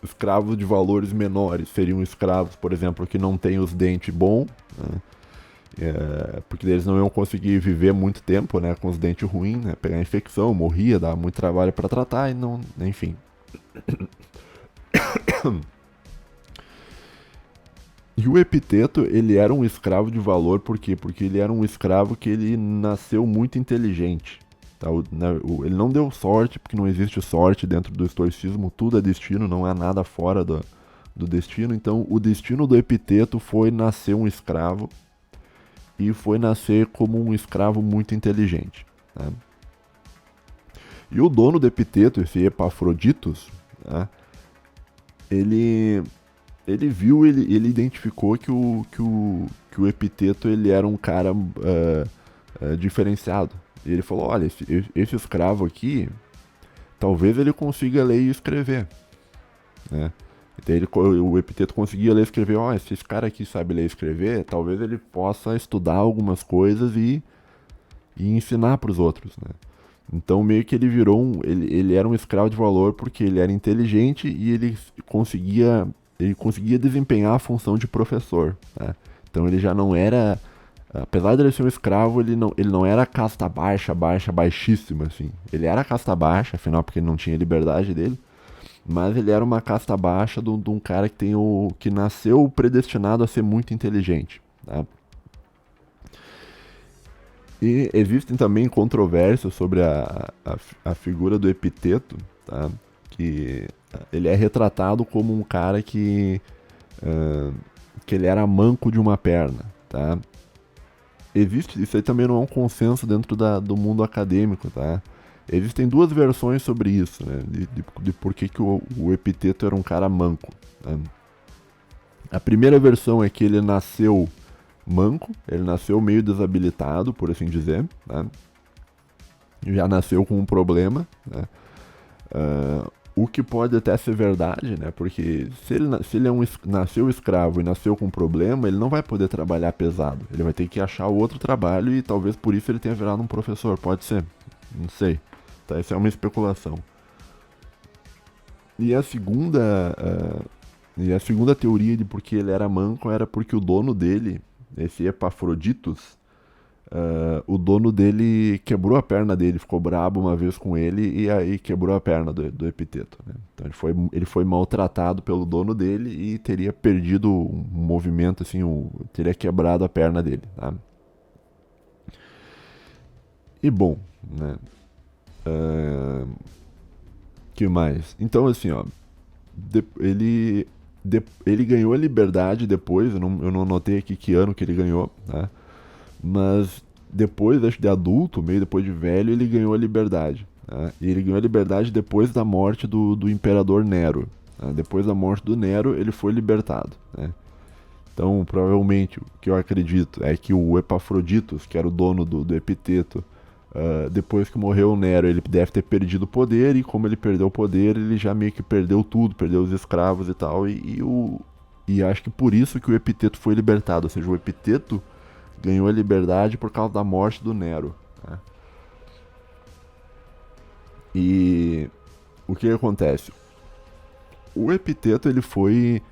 Escravos de valores menores seriam escravos, por exemplo, que não têm os dentes bons, né? Porque eles não iam conseguir viver muito tempo, né, com os dentes ruins, né, pegar infecção, morria, dava muito trabalho para tratar e não, enfim. E o Epiteto, ele era um escravo de valor, por quê? Porque ele era um escravo que ele nasceu muito inteligente. Tá? Ele não deu sorte, porque não existe sorte dentro do estoicismo, tudo é destino, não há nada fora do destino. Então, o destino do Epiteto foi nascer um escravo, e foi nascer como um escravo muito inteligente. Tá? E o dono do Epiteto, esse Epafroditos, tá? ele viu, ele identificou que o Epiteto ele era um cara diferenciado. E ele falou, olha, esse escravo aqui, talvez ele consiga ler e escrever. Né? Então o Epiteto conseguia ler e escrever, ó, se esse cara aqui sabe ler e escrever, talvez ele possa estudar algumas coisas e ensinar para os outros. Né? Então meio que ele virou ele era um escravo de valor porque ele era inteligente e ele conseguia desempenhar a função de professor. Né? Então ele já não era Apesar de ele ser um escravo, ele não era casta baixa, baixa, baixíssima, assim. Ele era casta baixa, afinal, porque ele não tinha liberdade dele. Mas ele era uma casta baixa de um cara que nasceu predestinado a ser muito inteligente. Tá? E existem também controvérsias sobre a figura do Epiteto, tá? Que ele é retratado como um cara que ele era manco de uma perna. Tá? Isso aí também não é um consenso dentro do mundo acadêmico. Tá? Existem duas versões sobre isso, né? De por que o Epiteto era um cara manco. Tá? A primeira versão é que ele nasceu manco, ele nasceu meio desabilitado, por assim dizer, né? Já nasceu com um problema, né? O que pode até ser verdade, né? Porque se ele nasceu escravo e nasceu com um problema, ele não vai poder trabalhar pesado. Ele vai ter que achar outro trabalho e talvez por isso ele tenha virado um professor. Pode ser, não sei. Tá? Isso é uma especulação. E a segunda, teoria de por que ele era manco era porque o dono dele, esse Epafroditos, o dono dele quebrou a perna dele, ficou brabo uma vez com ele e aí quebrou a perna do Epiteto. Né? Então ele foi maltratado pelo dono dele e teria perdido um movimento, assim, teria quebrado a perna dele. Tá? E bom, né? Que mais? Então, assim, ó, ele ganhou a liberdade depois, eu não anotei aqui que ano que ele ganhou, né? Mas depois, acho de adulto, meio depois de velho, ele ganhou a liberdade. Né? E ele ganhou a liberdade depois da morte do imperador Nero. Né? Depois da morte do Nero, ele foi libertado. Né? Então, provavelmente, o que eu acredito é que o Epafroditos, que era o dono do Epiteto, depois que morreu o Nero, ele deve ter perdido o poder, e como ele perdeu o poder, ele já meio que perdeu tudo, perdeu os escravos e tal, e acho que por isso que o Epiteto foi libertado, ou seja, o Epiteto ganhou a liberdade por causa da morte do Nero. Né? E o que acontece? O Epiteto, ele foi...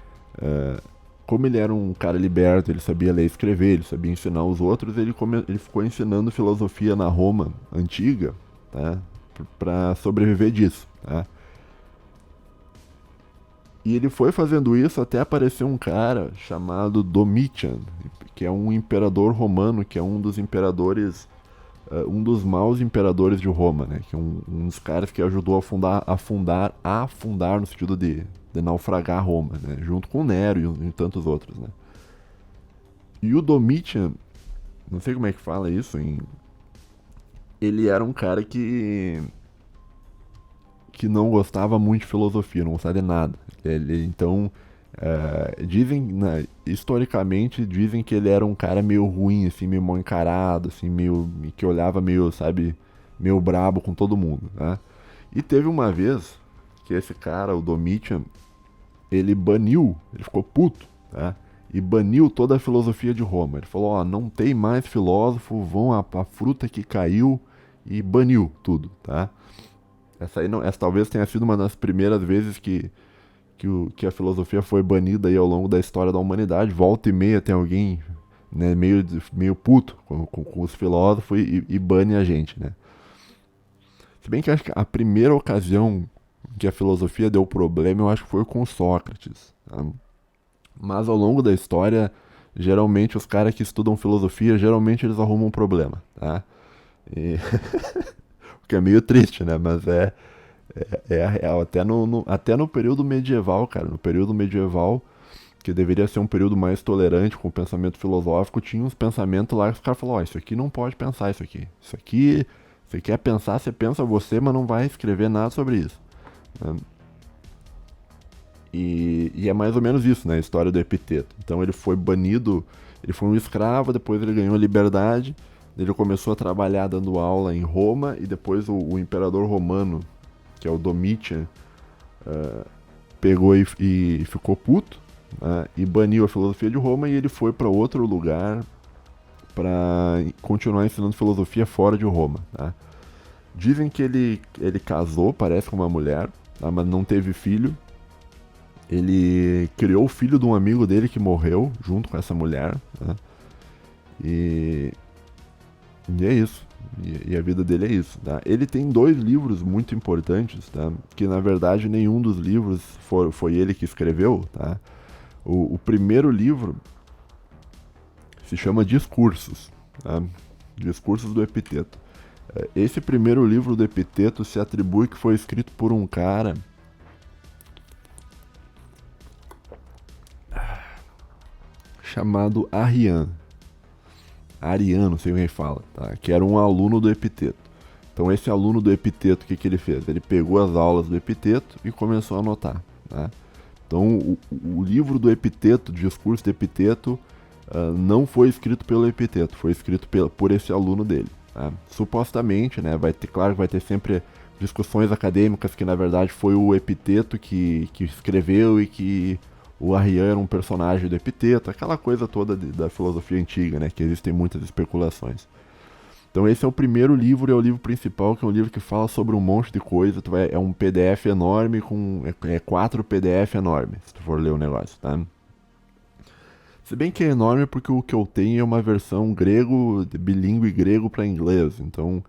como ele era um cara liberto, ele sabia ler e escrever, ele sabia ensinar os outros, ele ficou ensinando filosofia na Roma antiga, tá? Para sobreviver disso. Tá? E ele foi fazendo isso até aparecer um cara chamado Domitian, que é um imperador romano, que é um dos imperadores, um dos maus imperadores de Roma, né? Que é um dos caras que ajudou a afundar no sentido de naufragar Roma, né? Junto com Nero e tantos outros, né? E o Domitian, não sei como é que fala isso, ele era um cara que não gostava muito de filosofia, não gostava de nada. Então, dizem, né, historicamente, dizem que ele era um cara meio ruim, assim, meio mal encarado, assim, meio, que olhava meio, sabe, meio brabo com todo mundo, né? E teve uma vez que esse cara, o Domitian, ele ficou puto, tá? E baniu toda a filosofia de Roma. Ele falou, ó, não tem mais filósofo, vão a fruta que caiu, e baniu tudo, tá? Essa talvez tenha sido uma das primeiras vezes que a filosofia foi banida aí ao longo da história da humanidade. Volta e meia tem alguém, né, meio puto com os filósofos e bane a gente, né? Se bem que acho que a primeira ocasião que a filosofia deu problema, eu acho que foi com Sócrates. Tá? Mas ao longo da história, geralmente os caras que estudam filosofia, geralmente eles arrumam um problema, tá? E... o que é meio triste, né? Mas é a real. Até no período medieval, cara. No período medieval, que deveria ser um período mais tolerante com o pensamento filosófico, tinha uns pensamentos lá que os caras falaram, ó, isso aqui não pode pensar isso aqui. Isso aqui, você quer pensar, você pensa você, mas não vai escrever nada sobre isso. Né? E é mais ou menos isso, né? A história do Epiteto. Então ele foi banido, ele foi um escravo, depois ele ganhou a liberdade, ele começou a trabalhar dando aula em Roma, e depois o imperador romano, que é o Domitian, pegou e ficou puto, né? E baniu a filosofia de Roma, e ele foi para outro lugar para continuar ensinando filosofia fora de Roma. Tá? Dizem que ele casou, parece com uma mulher, tá? Mas não teve filho. Ele criou o filho de um amigo dele que morreu junto com essa mulher. Né? E, e é isso. E a vida dele é isso, tá? Ele tem 2 livros muito importantes, tá? Que na verdade nenhum dos livros foi ele que escreveu, tá? O primeiro livro se chama Discursos, tá? Discursos do Epiteto. Esse primeiro livro do Epiteto se atribui que foi escrito por um cara chamado Ariano, não sei quem fala, tá? Que era um aluno do Epiteto. Então esse aluno do Epiteto, o que ele fez? Ele pegou as aulas do Epiteto e começou a anotar, tá? Então o livro do Epiteto, Discurso do Epiteto, não foi escrito pelo Epiteto, foi escrito por esse aluno dele, tá? Supostamente, né? Claro que vai ter sempre discussões acadêmicas que na verdade foi o Epiteto que escreveu e que o Arrian era um personagem do Epiteto, aquela coisa toda da filosofia antiga, né? Que existem muitas especulações. Então esse é o primeiro livro, é o livro principal, que é um livro que fala sobre um monte de coisa. É um PDF enorme, com 4 PDF enormes, se tu for ler o negócio, tá? Se bem que é enorme porque o que eu tenho é uma versão grego, bilíngue grego para inglês. Então,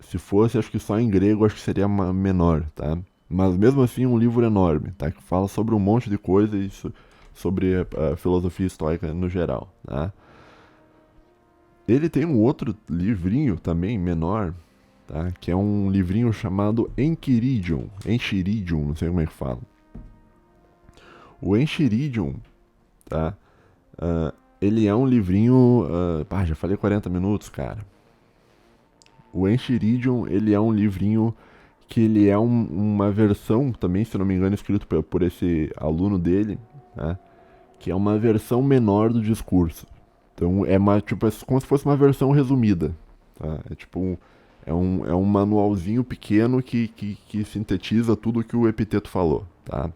se fosse, acho que só em grego, acho que seria menor, tá? Mas mesmo assim, um livro enorme, tá? Que fala sobre um monte de coisa e sobre a filosofia estoica no geral, tá? Ele tem um outro livrinho também, menor, tá? Que é um livrinho chamado Enchiridion, não sei como é que fala. O Enchiridion, tá? Ele é um livrinho... já falei 40 minutos, cara. O Enchiridion, ele é um livrinho que ele é uma versão também, se não me engano, escrito por esse aluno dele, né? Que é uma versão menor do discurso. Então tipo, é como se fosse uma versão resumida, tá? É tipo é um manualzinho pequeno que sintetiza tudo o que o Epiteto falou, tá?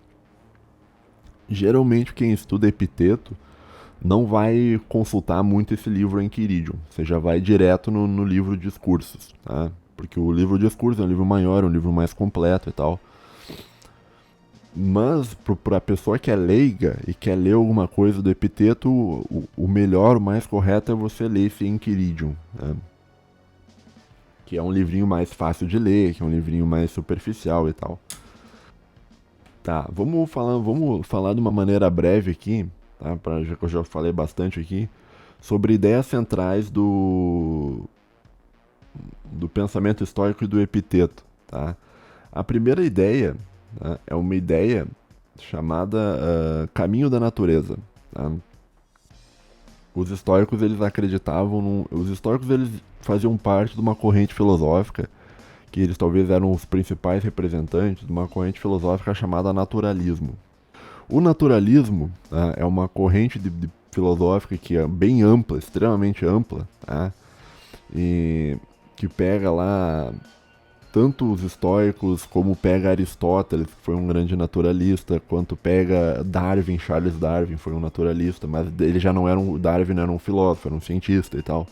Geralmente quem estuda Epiteto não vai consultar muito esse livro Enchiridion. Você já vai direto no livro Discursos, tá? Porque o livro Discursos é um livro maior, é um livro mais completo e tal. Mas, pra pessoa que é leiga e quer ler alguma coisa do Epiteto, o melhor, o mais correto é você ler esse Enchiridion, né? Que é um livrinho mais fácil de ler, que é um livrinho mais superficial e tal. Tá, vamos falar de uma maneira breve aqui, tá? Já que eu já falei bastante aqui, sobre ideias centrais do pensamento estoico e do Epiteto, tá? A primeira ideia, tá, é uma ideia chamada caminho da natureza, tá? Os estoicos eles acreditavam os estoicos eles faziam parte de uma corrente filosófica que eles talvez eram os principais representantes de uma corrente filosófica chamada naturalismo. O naturalismo, tá, é uma corrente de filosófica que é bem ampla, extremamente ampla, tá? E que pega lá tanto os estoicos como pega Aristóteles, que foi um grande naturalista, quanto pega Charles Darwin foi um naturalista, mas ele já não era Darwin não era um filósofo, era um cientista e tal.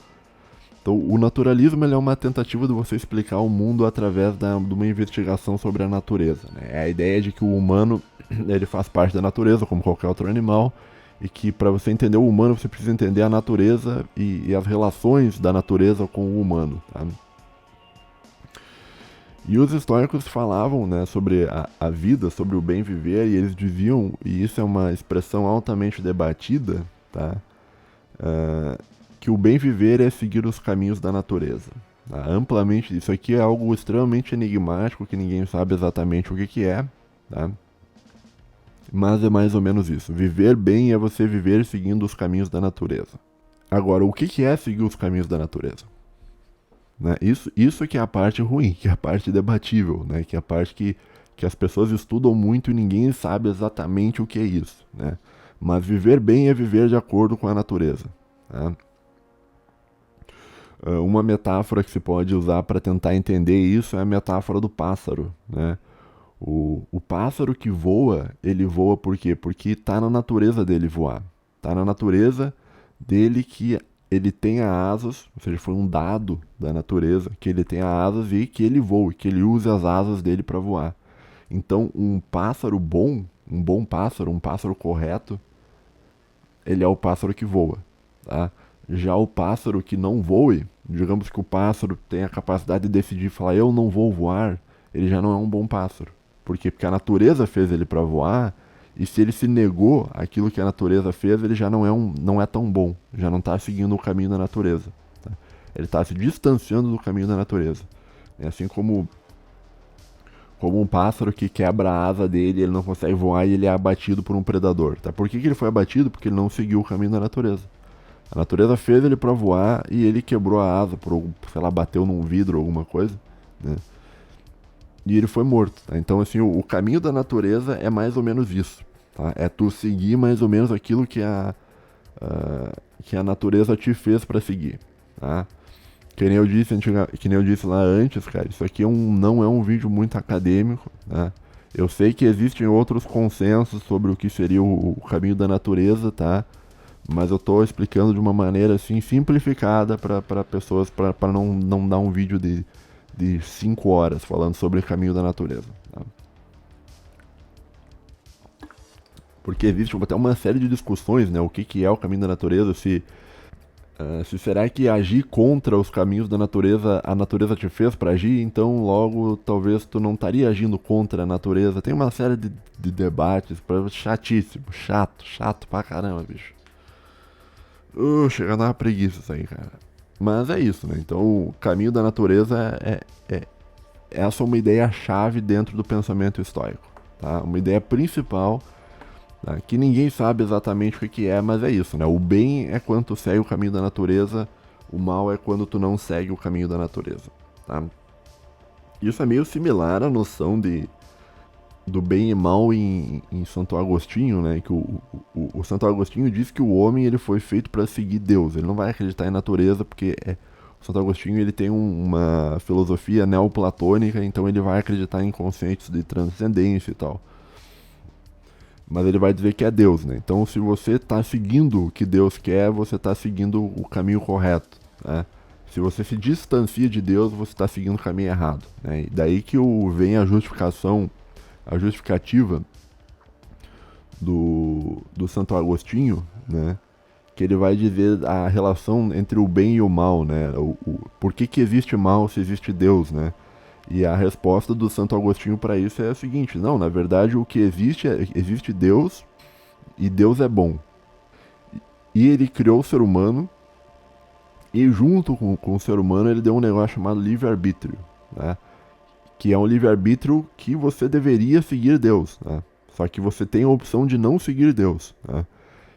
Então, o naturalismo ele é uma tentativa de você explicar o mundo através de uma investigação sobre a natureza, né? É a ideia de que o humano ele faz parte da natureza, como qualquer outro animal, e que para você entender o humano você precisa entender a natureza e as relações da natureza com o humano, tá? E os históricos falavam, né, sobre a vida, sobre o bem viver, e eles diziam, e isso é uma expressão altamente debatida, tá? Que o bem viver é seguir os caminhos da natureza. Tá? Amplamente, isso aqui é algo extremamente enigmático, que ninguém sabe exatamente o que é, tá? Mas é mais ou menos isso. Viver bem é você viver seguindo os caminhos da natureza. Agora, o que é seguir os caminhos da natureza? Né? Isso que é a parte ruim, que é a parte debatível, né? Que é a parte que as pessoas estudam muito e ninguém sabe exatamente o que é isso, né? Mas viver bem é viver de acordo com a natureza. Tá? Uma metáfora que se pode usar para tentar entender isso é a metáfora do pássaro, né? O pássaro que voa, ele voa por quê? Porque está na natureza dele voar. Está na natureza dele que ele tenha asas, ou seja, foi um dado da natureza que ele tenha asas e que ele voe, que ele use as asas dele para voar. Então, um pássaro bom, um bom pássaro, um pássaro correto, ele é o pássaro que voa. tá? Já o pássaro que não voe, digamos que o pássaro tem a capacidade de decidir falar eu não vou voar, ele já não é um bom pássaro. Por quê? Porque a natureza fez ele para voar, e se ele se negou aquilo que a natureza fez, ele já não é tão bom, já não está seguindo o caminho da natureza. Tá? Ele está se distanciando do caminho da natureza. É assim como um pássaro que quebra a asa dele, ele não consegue voar e ele é abatido por um predador. Tá? Por que ele foi abatido? Porque ele não seguiu o caminho da natureza. A natureza fez ele para voar e ele quebrou a asa, sei lá, bateu num vidro ou alguma coisa, né? E ele foi morto. Tá? Então, assim, o caminho da natureza é mais ou menos isso. Tá? É tu seguir mais ou menos aquilo que a natureza te fez para seguir. Tá? Que nem eu disse lá antes, cara, isso aqui não é um vídeo muito acadêmico, né? Eu sei que existem outros consensos sobre o que seria o caminho da natureza, tá? Mas eu tô explicando de uma maneira assim simplificada para pessoas, para não dar um vídeo de 5 horas falando sobre o caminho da natureza, tá? Porque existe até uma série de discussões, né? O que é o caminho da natureza, se será que agir contra os caminhos da natureza, a natureza te fez para agir, então logo talvez tu não estaria agindo contra a natureza. Tem uma série de debates, chatíssimo, chato pra caramba, bicho. Chega a dar uma preguiça isso aí, cara. Mas é isso, né? Então o caminho da natureza essa é uma ideia-chave dentro do pensamento estoico, tá? Uma ideia principal, tá? Que ninguém sabe exatamente o que é, mas é isso, né? O bem é quando tu segue o caminho da natureza, o mal é quando tu não segue o caminho da natureza, tá? Isso é meio similar à noção do bem e mal em Santo Agostinho, né? Que o Santo Agostinho diz que o homem ele foi feito para seguir Deus, ele não vai acreditar em natureza porque o Santo Agostinho ele tem uma filosofia neoplatônica, então ele vai acreditar em conceitos de transcendência e tal. Mas ele vai dizer que é Deus, né? Então, se você está seguindo o que Deus quer, você está seguindo o caminho correto, né? Se você se distancia de Deus, você está seguindo o caminho errado, né? E daí que vem a justificativa do Santo Agostinho, né? Que ele vai dizer a relação entre o bem e o mal, né? Por que existe mal se existe Deus, né? E a resposta do Santo Agostinho para isso é a seguinte: não, na verdade o que existe Deus e Deus é bom. E ele criou o ser humano e junto com o ser humano ele deu um negócio chamado livre-arbítrio, né? Que é um livre-arbítrio que você deveria seguir Deus, né? Só que você tem a opção de não seguir Deus, né?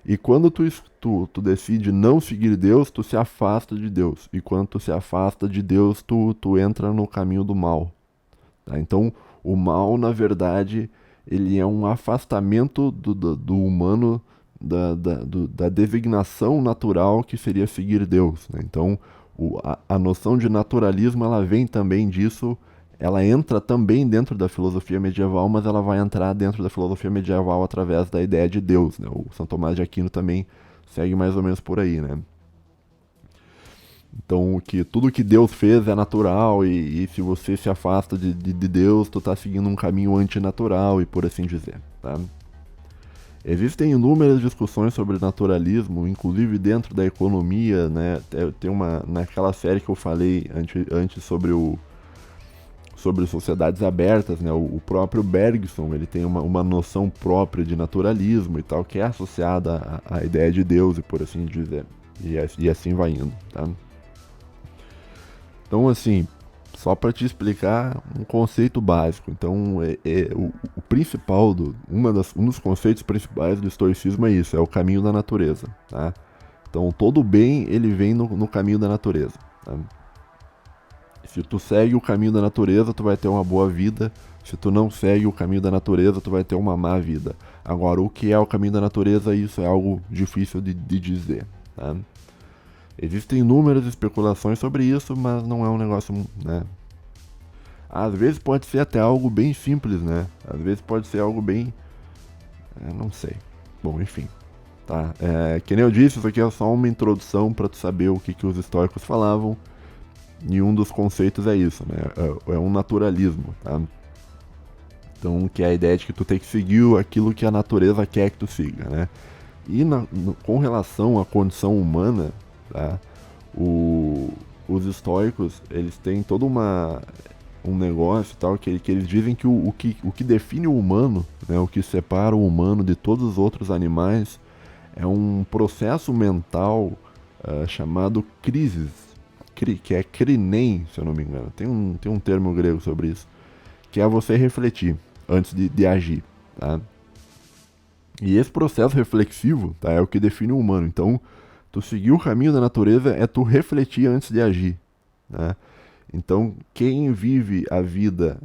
E quando tu decide não seguir Deus, tu se afasta de Deus. E quando tu se afasta de Deus, tu entra no caminho do mal. Tá? Então, o mal, na verdade, ele é um afastamento do humano da designação natural que seria seguir Deus. Né? Então, a noção de naturalismo, ela vem também disso. Ela entra também dentro da filosofia medieval, mas ela vai entrar dentro da filosofia medieval através da ideia de Deus, né? O São Tomás de Aquino também segue mais ou menos por aí, né? Então, tudo que Deus fez é natural e se você se afasta de Deus, tu está seguindo um caminho antinatural e por assim dizer, tá? Existem inúmeras discussões sobre naturalismo, inclusive dentro da economia, né? Tem naquela série que eu falei antes sobre sociedades abertas, né? O próprio Bergson, ele tem uma noção própria de naturalismo e tal, que é associada à ideia de Deus e por assim dizer. E assim vai indo, tá? Então, assim, só para te explicar um conceito básico. Então, o principal, um dos conceitos principais do estoicismo é isso, é o caminho da natureza, tá? Então, todo bem, ele vem no caminho da natureza, tá? Se tu segue o caminho da natureza, tu vai ter uma boa vida. Se tu não segue o caminho da natureza, tu vai ter uma má vida. Agora, o que é o caminho da natureza, isso é algo difícil de dizer, tá? Existem inúmeras especulações sobre isso, mas não é um negócio, né? Às vezes pode ser até algo bem simples, né? Às vezes pode ser algo bem... não sei. Bom, enfim. Tá? Que nem eu disse, isso aqui é só uma introdução para tu saber o que os estoicos falavam. E um dos conceitos é isso, né? É um naturalismo, tá? Então, que é a ideia de que tu tem que seguir aquilo que a natureza quer que tu siga, né? E com relação à condição humana, tá? Os estoicos, eles têm todo um negócio tal, que eles dizem que o que define o humano, né, o que separa o humano de todos os outros animais, é um processo mental chamado crises, que é crinem, se eu não me engano. Tem um termo grego sobre isso, que é você refletir antes de agir, tá? E esse processo reflexivo, tá, é o que define o humano. Então, tu seguir o caminho da natureza é tu refletir antes de agir, né? Então, quem vive a vida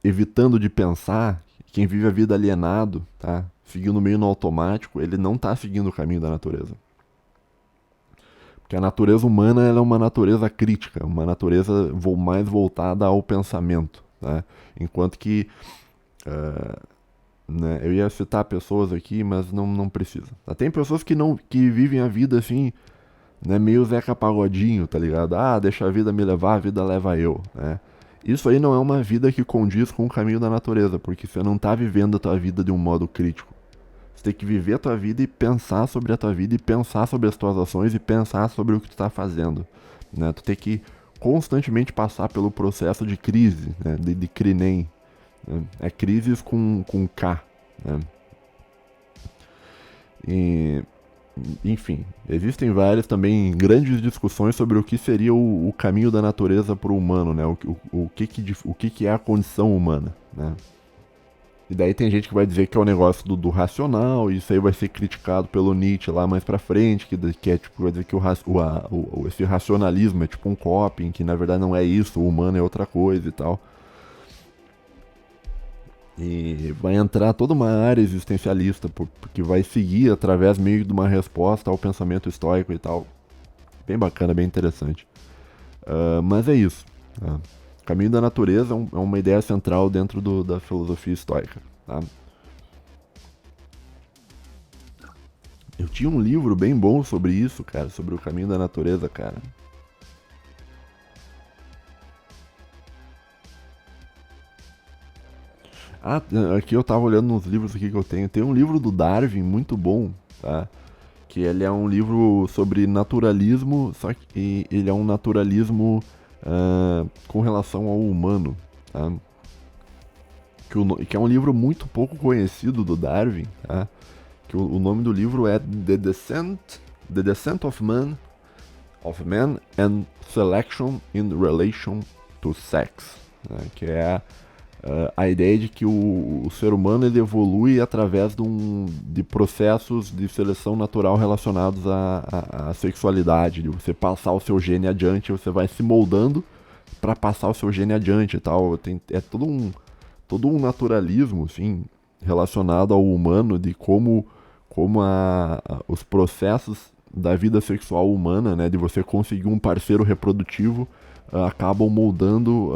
evitando de pensar, quem vive a vida alienado, tá, seguindo meio no automático, ele não está seguindo o caminho da natureza. Porque a natureza humana ela é uma natureza crítica, uma natureza mais voltada ao pensamento, né? Enquanto que né, eu ia citar pessoas aqui, mas não precisa. Tem pessoas que vivem a vida assim, né, meio Zeca Pagodinho, tá ligado? Ah, deixa a vida me levar, a vida leva eu, né? Isso aí não é uma vida que condiz com o caminho da natureza, porque você não tá vivendo a tua vida de um modo crítico. Você tem que viver a tua vida e pensar sobre a tua vida e pensar sobre as tuas ações e pensar sobre o que tu tá fazendo, né? Tu tem que constantemente passar pelo processo de crise, né? De crinem, né? É crises com K, né? E, enfim, existem várias também grandes discussões sobre o que seria o caminho da natureza para o humano, né? O que é a condição humana, né? E daí tem gente que vai dizer que é o negócio do racional, e isso aí vai ser criticado pelo Nietzsche lá mais pra frente, que é tipo, vai dizer que esse racionalismo é tipo um coping, que na verdade não é isso, o humano é outra coisa e tal. E vai entrar toda uma área existencialista, porque vai seguir através meio de uma resposta ao pensamento estoico e tal. Bem bacana, bem interessante. Mas é isso. O caminho da natureza é uma ideia central dentro da filosofia estoica. Tá? Eu tinha um livro bem bom sobre isso, cara, sobre o caminho da natureza, cara. Ah, aqui eu tava olhando nos livros aqui que eu tenho. Tem um livro do Darwin muito bom, tá? Que ele é um livro sobre naturalismo, só que ele é um naturalismo com relação ao humano, tá? Que é um livro muito pouco conhecido do Darwin, tá? Que o nome do livro é The Descent of Man and Selection in Relation to Sex, né? Que é a ideia de que o ser humano ele evolui através de processos de seleção natural relacionados à sexualidade, de você passar o seu gene adiante, você vai se moldando para passar o seu gene adiante e tal. É todo um naturalismo assim, relacionado ao humano, de como os processos da vida sexual humana, né, de você conseguir um parceiro reprodutivo, acabam moldando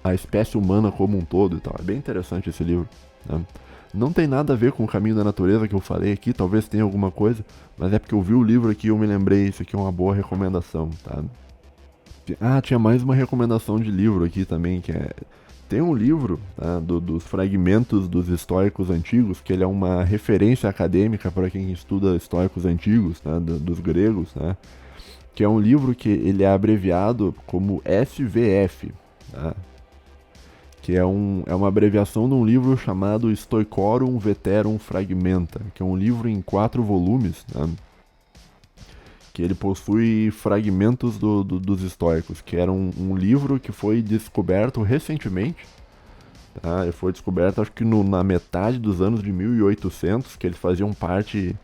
a espécie humana como um todo e tal. É bem interessante esse livro, né? Não tem nada a ver com o caminho da natureza que eu falei aqui, talvez tenha alguma coisa, mas é porque eu vi o livro aqui e eu me lembrei, isso aqui é uma boa recomendação, tá? Ah, tinha mais uma recomendação de livro aqui também, que é... Tem um livro, tá, dos fragmentos dos estoicos antigos, que ele é uma referência acadêmica para quem estuda estoicos antigos, né, dos gregos, né? Que é um livro que ele é abreviado como SVF, tá? Que é uma abreviação de um livro chamado Stoicorum Veterum Fragmenta, que é um livro em 4 volumes, tá? Que ele possui fragmentos dos estoicos, que era um livro que foi descoberto recentemente, tá? Ele foi descoberto acho que na metade dos anos de 1800, que eles faziam parte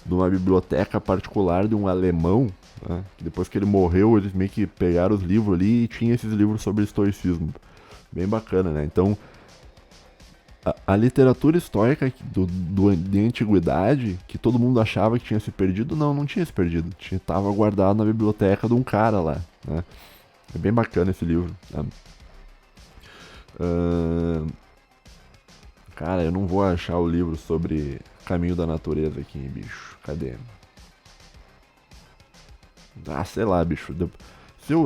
de uma biblioteca particular de um alemão, né? Depois que ele morreu, eles meio que pegaram os livros ali e tinha esses livros sobre estoicismo. Bem bacana, né? Então, a literatura estoica de antiguidade, que todo mundo achava que tinha se perdido, não tinha se perdido. Tava guardado na biblioteca de um cara lá, né? É bem bacana esse livro, né? Cara, eu não vou achar o livro sobre Caminho da Natureza aqui, bicho. Cadê? Ah, sei lá, bicho.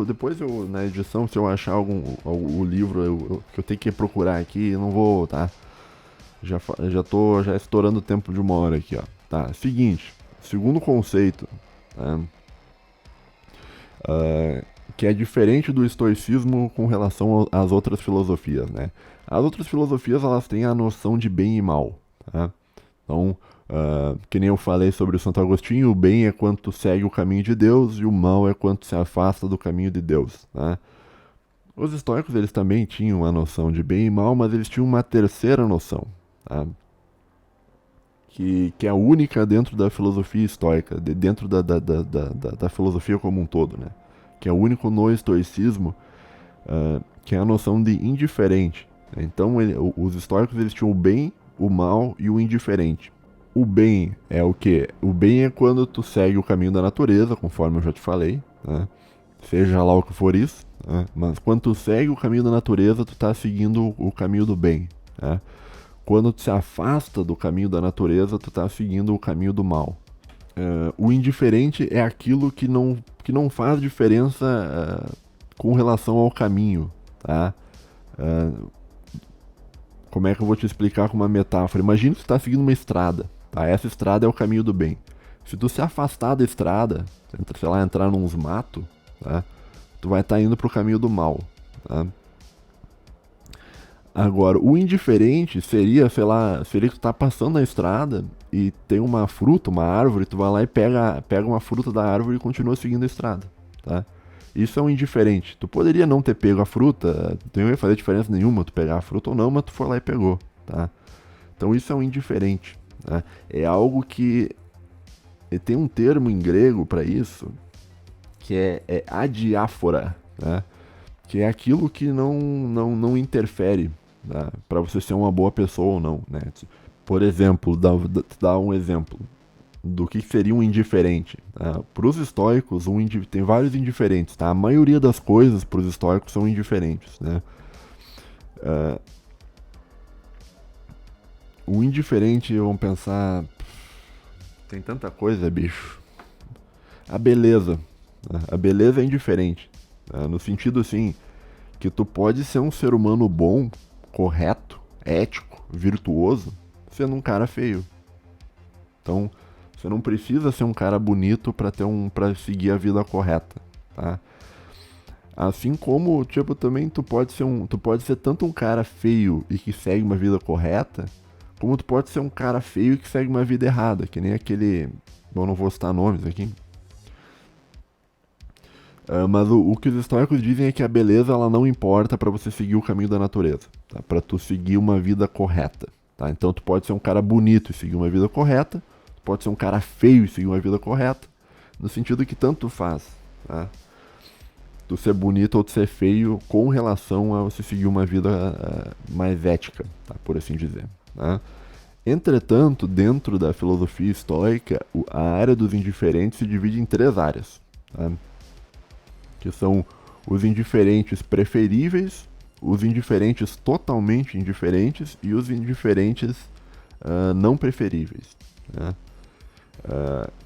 Depois eu, na edição, se eu achar o livro que eu tenho que procurar aqui, eu não vou, tá? Já tô estourando o tempo de 1 hora aqui, ó. Tá, seguinte, segundo conceito, tá? Que é diferente do estoicismo com relação às outras filosofias, né? As outras filosofias, elas têm a noção de bem e mal, tá? Então, que nem eu falei sobre o Santo Agostinho, o bem é quando tu segue o caminho de Deus e o mal é quando tu se afasta do caminho de Deus, tá? Os estoicos, eles também tinham a noção de bem e mal, mas eles tinham uma terceira noção, tá? Que é única dentro da filosofia estoica, dentro da filosofia como um todo, né? Que é único no estoicismo, que é a noção de indiferente. Né? Então, os estoicos, eles tinham o bem, o mal e o indiferente. O bem é o quê? O bem é quando tu segue o caminho da natureza, conforme eu já te falei, né? Seja lá o que for isso, né? Mas quando tu segue o caminho da natureza, tu tá seguindo o caminho do bem, né? Quando tu se afasta do caminho da natureza, tu tá seguindo o caminho do mal. O indiferente é aquilo que não faz diferença com relação ao caminho, tá? Como é que eu vou te explicar com uma metáfora? Imagina que tu tá seguindo uma estrada, tá? Essa estrada é o caminho do bem. Se tu se afastar da estrada, sei lá, entrar nos matos, tá? Tu vai estar indo pro caminho do mal, tá? Agora, o indiferente seria, sei lá, seria que tu tá passando na estrada e tem uma fruta, uma árvore, tu vai lá e pega uma fruta da árvore e continua seguindo a estrada, tá? Isso é um indiferente. Tu poderia não ter pego a fruta, não ia fazer diferença nenhuma tu pegar a fruta ou não, mas tu foi lá e pegou, tá? Então isso é um indiferente, né? É algo que tem um termo em grego para isso, que é adiáfora, né? Que é aquilo que não interfere, né? Para você ser uma boa pessoa ou não, né? Por exemplo, dá um exemplo do que seria um indiferente. Tá? Para os estoicos, tem vários indiferentes. Tá? A maioria das coisas para os estoicos são indiferentes. Né? O indiferente, vamos pensar, tem tanta coisa, bicho. A beleza. Né? A beleza é indiferente. Né? No sentido assim, que tu pode ser um ser humano bom, correto, ético, virtuoso, sendo um cara feio. Então, você não precisa ser um cara bonito para seguir a vida correta, tá? Assim como, tipo, também tu pode ser tanto um cara feio e que segue uma vida correta, como tu pode ser um cara feio e que segue uma vida errada, que nem aquele, bom, não vou citar nomes aqui. Mas o que os históricos dizem é que a beleza ela não importa para você seguir o caminho da natureza, tá? Para tu seguir uma vida correta, tá? Então tu pode ser um cara bonito e seguir uma vida correta, tu pode ser um cara feio e seguir uma vida correta, no sentido que tanto faz, tá? Tu ser bonito ou tu ser feio com relação a você seguir uma vida mais ética, tá? Por assim dizer, tá? Entretanto, dentro da filosofia estoica, a área dos indiferentes se divide em 3 áreas, tá? Que são os indiferentes preferíveis, os indiferentes totalmente indiferentes e os indiferentes não preferíveis, né?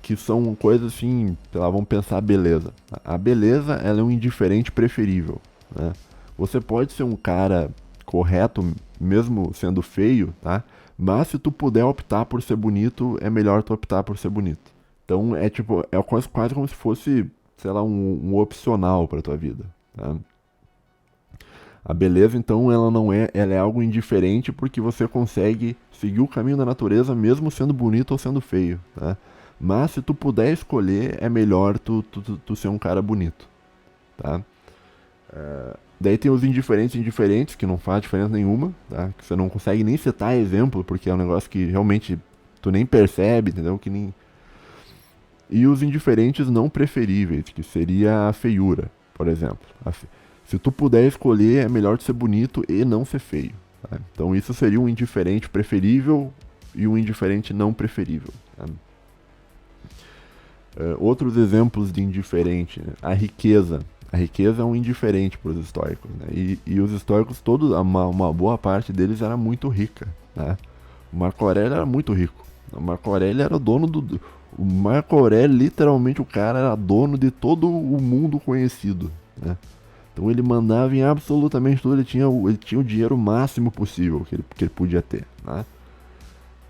Que são coisas assim, sei lá, vamos pensar a beleza. A beleza, ela é um indiferente preferível, né? Você pode ser um cara correto, mesmo sendo feio, tá? Mas se tu puder optar por ser bonito, é melhor tu optar por ser bonito. Então é tipo, é quase como se fosse, sei lá, um opcional pra tua vida, tá? A beleza, então, ela é algo indiferente porque você consegue seguir o caminho da natureza mesmo sendo bonito ou sendo feio, tá? Mas se tu puder escolher, é melhor tu ser um cara bonito, tá? Daí tem os indiferentes, que não faz diferença nenhuma, tá? Que você não consegue nem citar exemplo, porque é um negócio que realmente tu nem percebe, entendeu? E os indiferentes não preferíveis, que seria a feiura, por exemplo. Se tu puder escolher, é melhor tu ser bonito e não ser feio, tá? Então isso seria um indiferente preferível e um indiferente não preferível, tá? Outros exemplos de indiferente, né? A riqueza. A riqueza é um indiferente para os estoicos, né? E os estoicos, uma boa parte deles era muito rica, né? O Marco Aurélio era muito rico. O Marco Aurélio era dono do... O Marco Aurélio, literalmente, o cara era dono de todo o mundo conhecido, né? Então ele mandava em absolutamente tudo, ele tinha o dinheiro máximo possível que ele podia ter, né?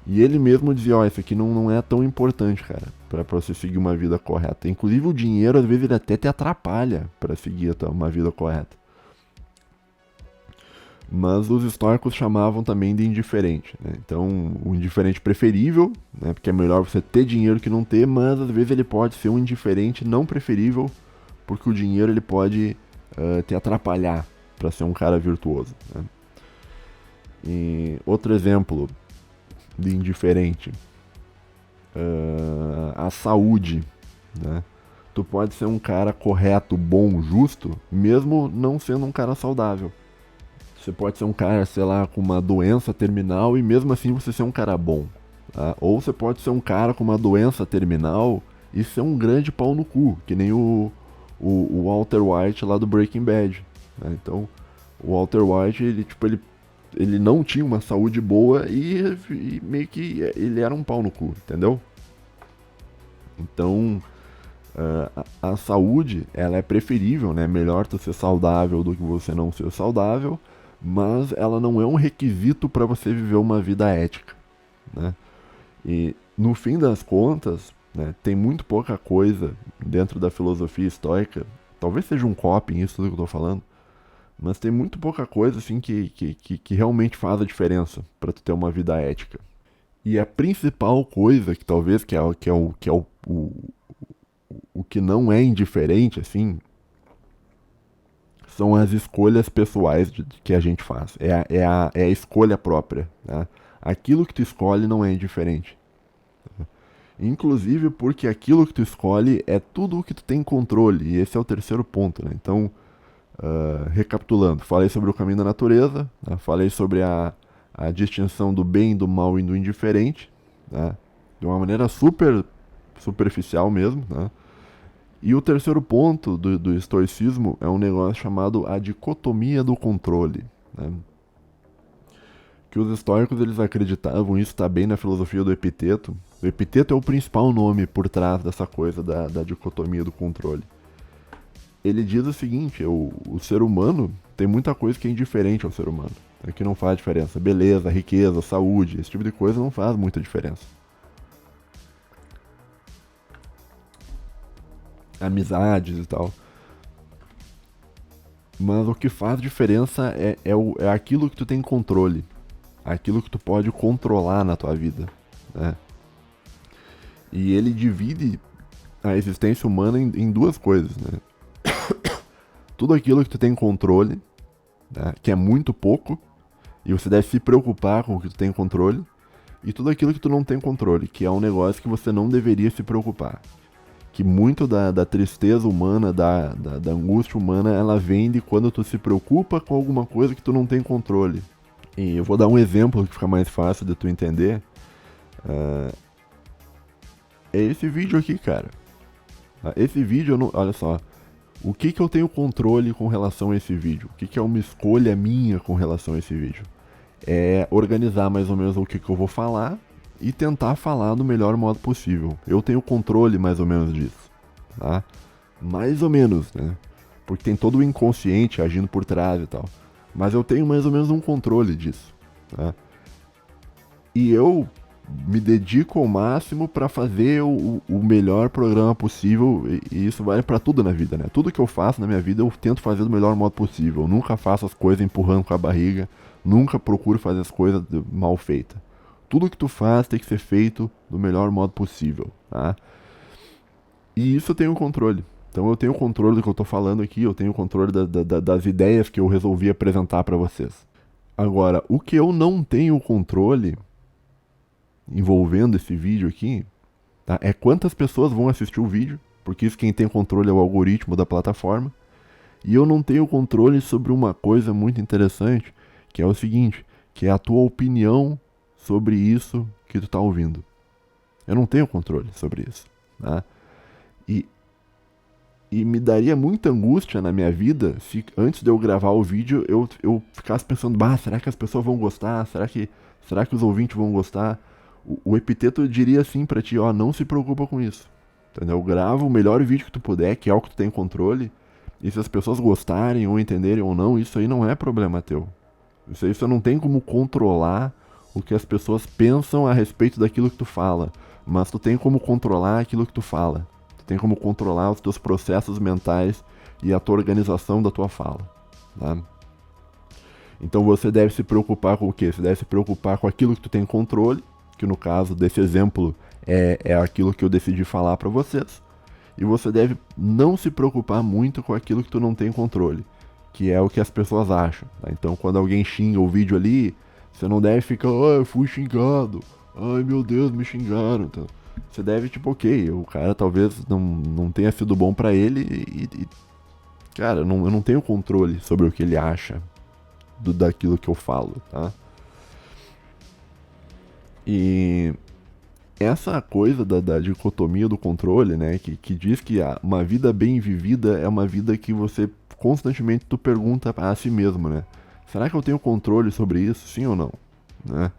E ele mesmo dizia, ó, isso aqui não é tão importante, cara, pra você seguir uma vida correta. Inclusive o dinheiro, às vezes, ele até te atrapalha pra seguir uma vida correta. Mas os estoicos chamavam também de indiferente, né? Então, o indiferente preferível, né? Porque é melhor você ter dinheiro que não ter, mas às vezes ele pode ser um indiferente não preferível, porque o dinheiro ele pode te atrapalhar para ser um cara virtuoso, né? E outro exemplo de indiferente, a saúde, né? Tu pode ser um cara correto, bom, justo, mesmo não sendo um cara saudável. Você pode ser um cara, sei lá, com uma doença terminal e mesmo assim você ser um cara bom. Tá? Ou você pode ser um cara com uma doença terminal e ser um grande pau no cu, que nem o Walter White lá do Breaking Bad. Né? Então, o Walter White, ele não tinha uma saúde boa e meio que ele era um pau no cu, entendeu? Então, a saúde, ela é preferível, né? Melhor tu ser saudável do que você não ser saudável, mas ela não é um requisito para você viver uma vida ética, né? E no fim das contas, né, tem muito pouca coisa dentro da filosofia estoica, talvez seja um copy isso do que eu tô falando, mas tem muito pouca coisa assim que realmente faz a diferença para tu ter uma vida ética. E a principal coisa que talvez o que não é indiferente assim são as escolhas pessoais que a gente faz. É a escolha própria. Né? Aquilo que tu escolhe não é indiferente. Inclusive porque aquilo que tu escolhe é tudo o que tu tem controle. E esse é o terceiro ponto. Né? Então, recapitulando, falei sobre o caminho da natureza, né? Falei sobre a distinção do bem, do mal e do indiferente, né? De uma maneira super superficial mesmo. Né? E o terceiro ponto do estoicismo é um negócio chamado a dicotomia do controle. Né? Que os estoicos eles acreditavam, isso está bem na filosofia do Epiteto. O Epiteto é o principal nome por trás dessa coisa da dicotomia do controle. Ele diz o seguinte, o ser humano tem muita coisa que é indiferente ao ser humano, né? Que não faz diferença. Beleza, riqueza, saúde, esse tipo de coisa não faz muita diferença. Amizades e tal. Mas o que faz diferença é aquilo que tu tem controle. Aquilo que tu pode controlar na tua vida. Né? E ele divide a existência humana em duas coisas. Né? Tudo aquilo que tu tem controle, né? Que é muito pouco, e você deve se preocupar com o que tu tem controle. E tudo aquilo que tu não tem controle, que é um negócio que você não deveria se preocupar. Que muito da tristeza humana, da angústia humana, ela vem de quando tu se preocupa com alguma coisa que tu não tem controle. E eu vou dar um exemplo que fica mais fácil de tu entender. É esse vídeo aqui, cara. Esse vídeo, olha só. O que eu tenho controle com relação a esse vídeo? O que é uma escolha minha com relação a esse vídeo? É organizar mais ou menos o que eu vou falar e tentar falar do melhor modo possível. Eu tenho controle mais ou menos disso, tá? Mais ou menos, né? Porque tem todo o inconsciente agindo por trás e tal. Mas eu tenho mais ou menos um controle disso, tá? E eu me dedico ao máximo para fazer o melhor programa possível, e isso vale para tudo na vida, né? Tudo que eu faço na minha vida eu tento fazer do melhor modo possível. Eu nunca faço as coisas empurrando com a barriga, nunca procuro fazer as coisas mal feitas. Tudo que tu faz tem que ser feito do melhor modo possível, tá? E isso eu tenho controle. Então eu tenho controle do que eu tô falando aqui, eu tenho controle das ideias que eu resolvi apresentar para vocês. Agora, o que eu não tenho controle envolvendo esse vídeo aqui, tá? É quantas pessoas vão assistir o vídeo, porque isso quem tem controle é o algoritmo da plataforma. E eu não tenho controle sobre uma coisa muito interessante, que é o seguinte, que é a tua opinião sobre isso que tu tá ouvindo. Eu não tenho controle sobre isso, tá? E me daria muita angústia na minha vida se antes de eu gravar o vídeo eu ficasse pensando, será que as pessoas vão gostar? Será que os ouvintes vão gostar? O Epiteto diria assim pra ti, ó, não se preocupa com isso. Entendeu? Grava o melhor vídeo que tu puder, que é o que tu tem controle. E se as pessoas gostarem ou entenderem ou não, isso aí não é problema teu. Isso aí você não tem como controlar o que as pessoas pensam a respeito daquilo que tu fala, mas tu tem como controlar aquilo que tu fala. Tu tem como controlar os teus processos mentais e a tua organização da tua fala, tá? Então você deve se preocupar com o quê? Você deve se preocupar com aquilo que tu tem controle, que no caso desse exemplo é aquilo que eu decidi falar para vocês. E você deve não se preocupar muito com aquilo que tu não tem controle, que é o que as pessoas acham, tá? Então quando alguém xinga o vídeo ali, você não deve ficar, eu fui xingado, ai meu Deus, me xingaram. Então, você deve, tipo, ok, o cara talvez não tenha sido bom pra ele cara, eu não tenho controle sobre o que ele acha daquilo que eu falo, tá? E essa coisa da dicotomia do controle, né, que diz que uma vida bem vivida é uma vida que você constantemente tu pergunta a si mesmo, né? Será que eu tenho controle sobre isso, sim ou não? Né?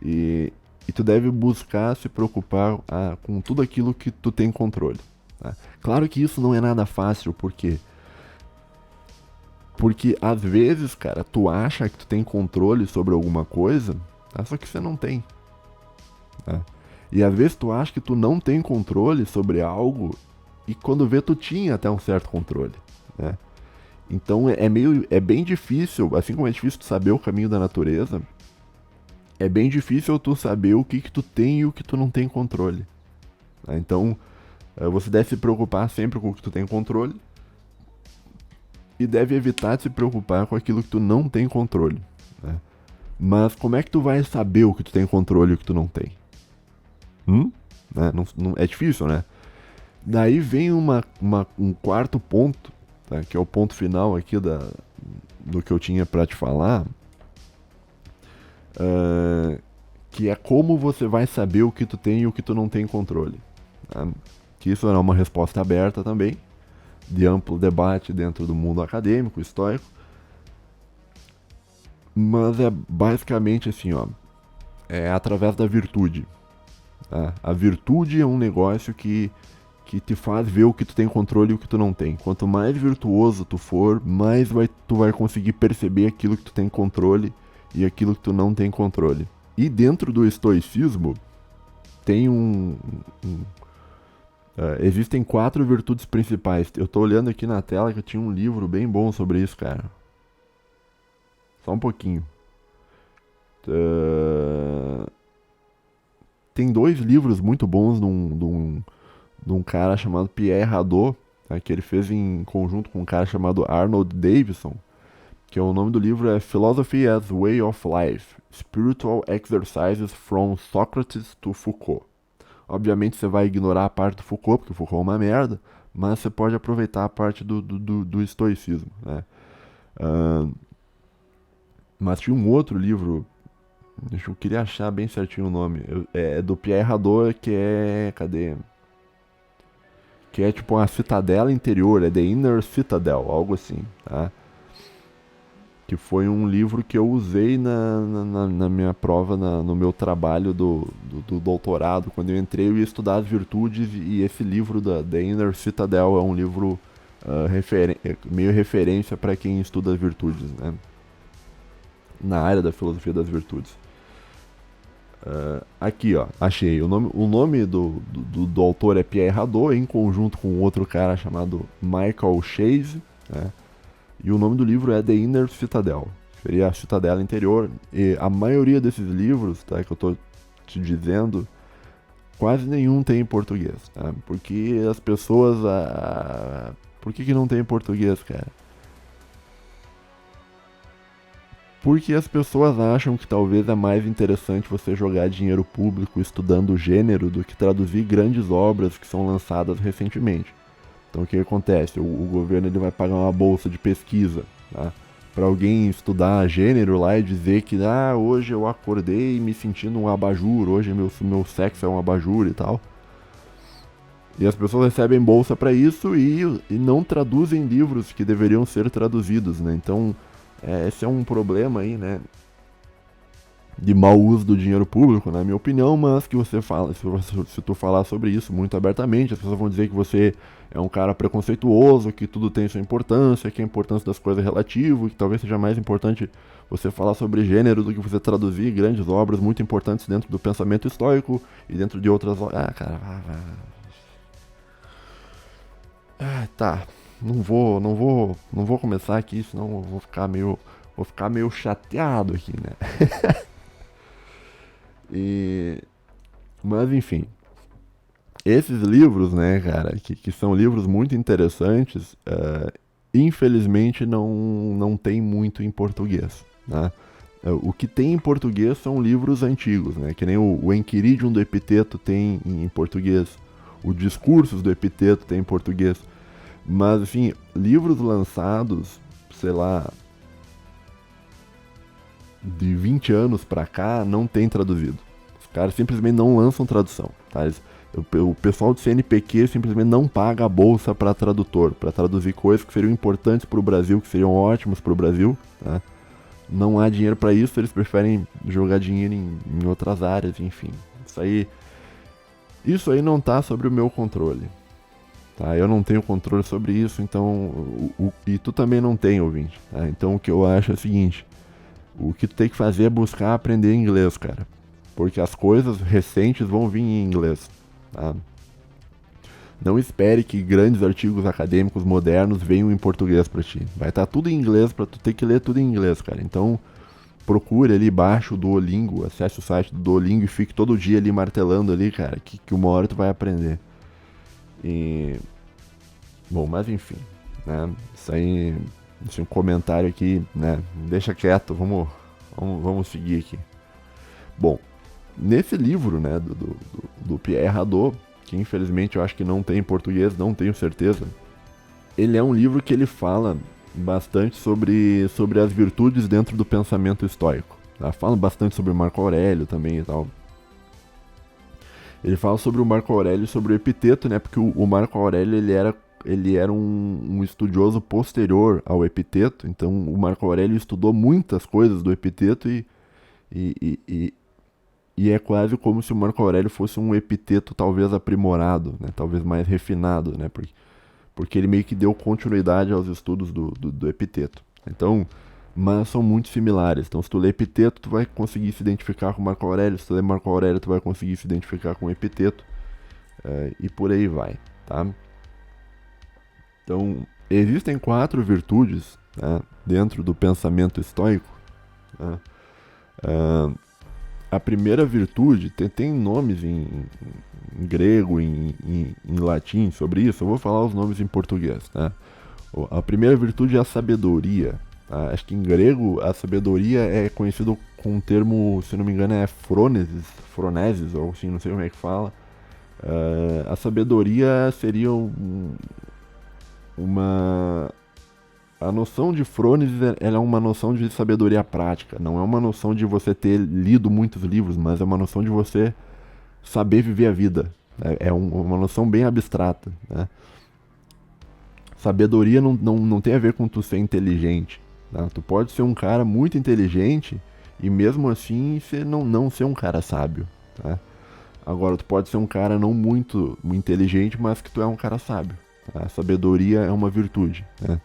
E tu deve buscar se preocupar com tudo aquilo que tu tem controle. Tá? Claro que isso não é nada fácil, porque às vezes, cara, tu acha que tu tem controle sobre alguma coisa, tá? Só que você não tem. Tá? E às vezes tu acha que tu não tem controle sobre algo e quando vê tu tinha até um certo controle, né? Então é bem difícil, assim como é difícil tu saber o caminho da natureza, é bem difícil tu saber o que tu tem e o que tu não tem controle. Tá? Então você deve se preocupar sempre com o que tu tem controle e deve evitar de se preocupar com aquilo que tu não tem controle, né? Mas como é que tu vai saber o que tu tem controle e o que tu não tem? Né? É difícil, né? Daí vem um quarto ponto, tá? Que é o ponto final aqui do que eu tinha pra te falar, que é como você vai saber o que tu tem e o que tu não tem controle. Tá? Que isso é uma resposta aberta também, de amplo debate dentro do mundo acadêmico, histórico, mas é basicamente assim, ó, é através da virtude. Tá? A virtude é um negócio que te faz ver o que tu tem controle e o que tu não tem. Quanto mais virtuoso tu for, mais tu vai conseguir perceber aquilo que tu tem controle e aquilo que tu não tem controle. E dentro do estoicismo, tem existem 4 virtudes principais. Eu tô olhando aqui na tela que eu tinha um livro bem bom sobre isso, cara. Só um pouquinho. Tem 2 livros muito bons de um cara chamado Pierre Hadot, tá? Que ele fez em conjunto com um cara chamado Arnold Davidson, que o nome do livro é Philosophy as Way of Life, Spiritual Exercises from Socrates to Foucault. Obviamente você vai ignorar a parte do Foucault, porque o Foucault é uma merda, mas você pode aproveitar a parte do estoicismo, né? Mas tinha um outro livro, eu queria achar bem certinho o nome, é do Pierre Hadot, que é, cadê? Que é tipo uma citadela interior, é The Inner Citadel, algo assim, tá? Que foi um livro que eu usei na minha prova, no meu trabalho do doutorado, quando eu entrei eu ia estudar as virtudes, e esse livro da The Inner Citadel é um livro meio referência para quem estuda as virtudes, né? Na área da filosofia das virtudes. Aqui, ó, achei. O nome do autor é Pierre Hadot, em conjunto com outro cara chamado Michael Chase, né? E o nome do livro é The Inner Citadel, seria a citadela interior. E a maioria desses livros, tá, que eu tô te dizendo, quase nenhum tem em português, tá? Porque as pessoas... Por que não tem em português, cara? Porque as pessoas acham que talvez é mais interessante você jogar dinheiro público estudando o gênero do que traduzir grandes obras que são lançadas recentemente. Então o que acontece? O governo ele vai pagar uma bolsa de pesquisa, tá? Para alguém estudar gênero lá e dizer que hoje eu acordei me sentindo um abajur, hoje meu sexo é um abajur e tal. E as pessoas recebem bolsa para isso e não traduzem livros que deveriam ser traduzidos, né? Então esse é um problema aí, né? de mau uso do dinheiro público, na minha opinião, mas que você fala, se tu falar sobre isso muito abertamente, as pessoas vão dizer que você é um cara preconceituoso, que tudo tem sua importância, que a importância das coisas é relativo, que talvez seja mais importante você falar sobre gênero do que você traduzir grandes obras muito importantes dentro do pensamento estoico e dentro de outras... Ah, cara, tá. Não vou começar aqui, senão eu vou ficar meio chateado aqui, né? Mas enfim, esses livros, né, cara, que são livros muito interessantes, infelizmente não tem muito em português, né? O que tem em português são livros antigos, né? Que nem o Enquiridium do Epiteto tem em português, o Discursos do Epiteto tem em português. Mas, assim, livros lançados, sei lá, de 20 anos pra cá, não tem traduzido. Os caras simplesmente não lançam tradução, tá? O pessoal do CNPq simplesmente não paga a bolsa para tradutor, para traduzir coisas que seriam importantes para o Brasil, que seriam ótimas para o Brasil, tá? Não há dinheiro para isso, eles preferem jogar dinheiro em outras áreas, enfim. Isso aí não tá sobre o meu controle, tá? Eu não tenho controle sobre isso, então e tu também não tem, ouvinte, tá? Então o que eu acho é o seguinte: o que tu tem que fazer é buscar aprender inglês, cara, porque as coisas recentes vão vir em inglês, tá? Não espere que grandes artigos acadêmicos modernos venham em português pra ti. Vai estar tudo em inglês pra tu ter que ler tudo em inglês, cara. Então, procure ali, baixa o Duolingo, acesse o site do Duolingo e fique todo dia ali martelando ali, cara, que uma hora tu vai aprender. Bom, mas enfim, né? Isso aí, esse é um comentário aqui, né? Deixa quieto, vamos seguir aqui. Bom, nesse livro, né, do Pierre Hadot, que infelizmente eu acho que não tem em português, não tenho certeza. Ele é um livro que ele fala bastante sobre as virtudes dentro do pensamento estoico. Tá? Fala bastante sobre o Marco Aurélio também e tal. Ele fala sobre o Marco Aurélio e sobre o Epiteto, né? Porque o Marco Aurélio ele era um estudioso posterior ao Epiteto. Então o Marco Aurélio estudou muitas coisas do Epiteto e é quase como se o Marco Aurélio fosse um Epiteto talvez aprimorado, né? Talvez mais refinado, né? Porque ele meio que deu continuidade aos estudos do Epiteto. Então, mas são muito similares. Então, se tu lê Epiteto, tu vai conseguir se identificar com Marco Aurélio. Se tu lê Marco Aurélio, tu vai conseguir se identificar com Epiteto. E por aí vai, tá? Então, existem 4 virtudes, né, dentro do pensamento estoico, né? A primeira virtude tem nomes em grego, em latim sobre isso. Eu vou falar os nomes em português, tá? A primeira virtude é a sabedoria. Tá? Acho que em grego a sabedoria é conhecido com um termo, se não me engano, é phronesis, ou assim, não sei como é que fala. A sabedoria seria a noção de phronesis, ela é uma noção de sabedoria prática. Não é uma noção de você ter lido muitos livros, mas é uma noção de você saber viver a vida. É uma noção bem abstrata, né? Sabedoria não tem a ver com tu ser inteligente, tá? Tu pode ser um cara muito inteligente e mesmo assim você não ser um cara sábio, tá? Agora, tu pode ser um cara não muito inteligente, mas que tu é um cara sábio, tá? A sabedoria é uma virtude, né?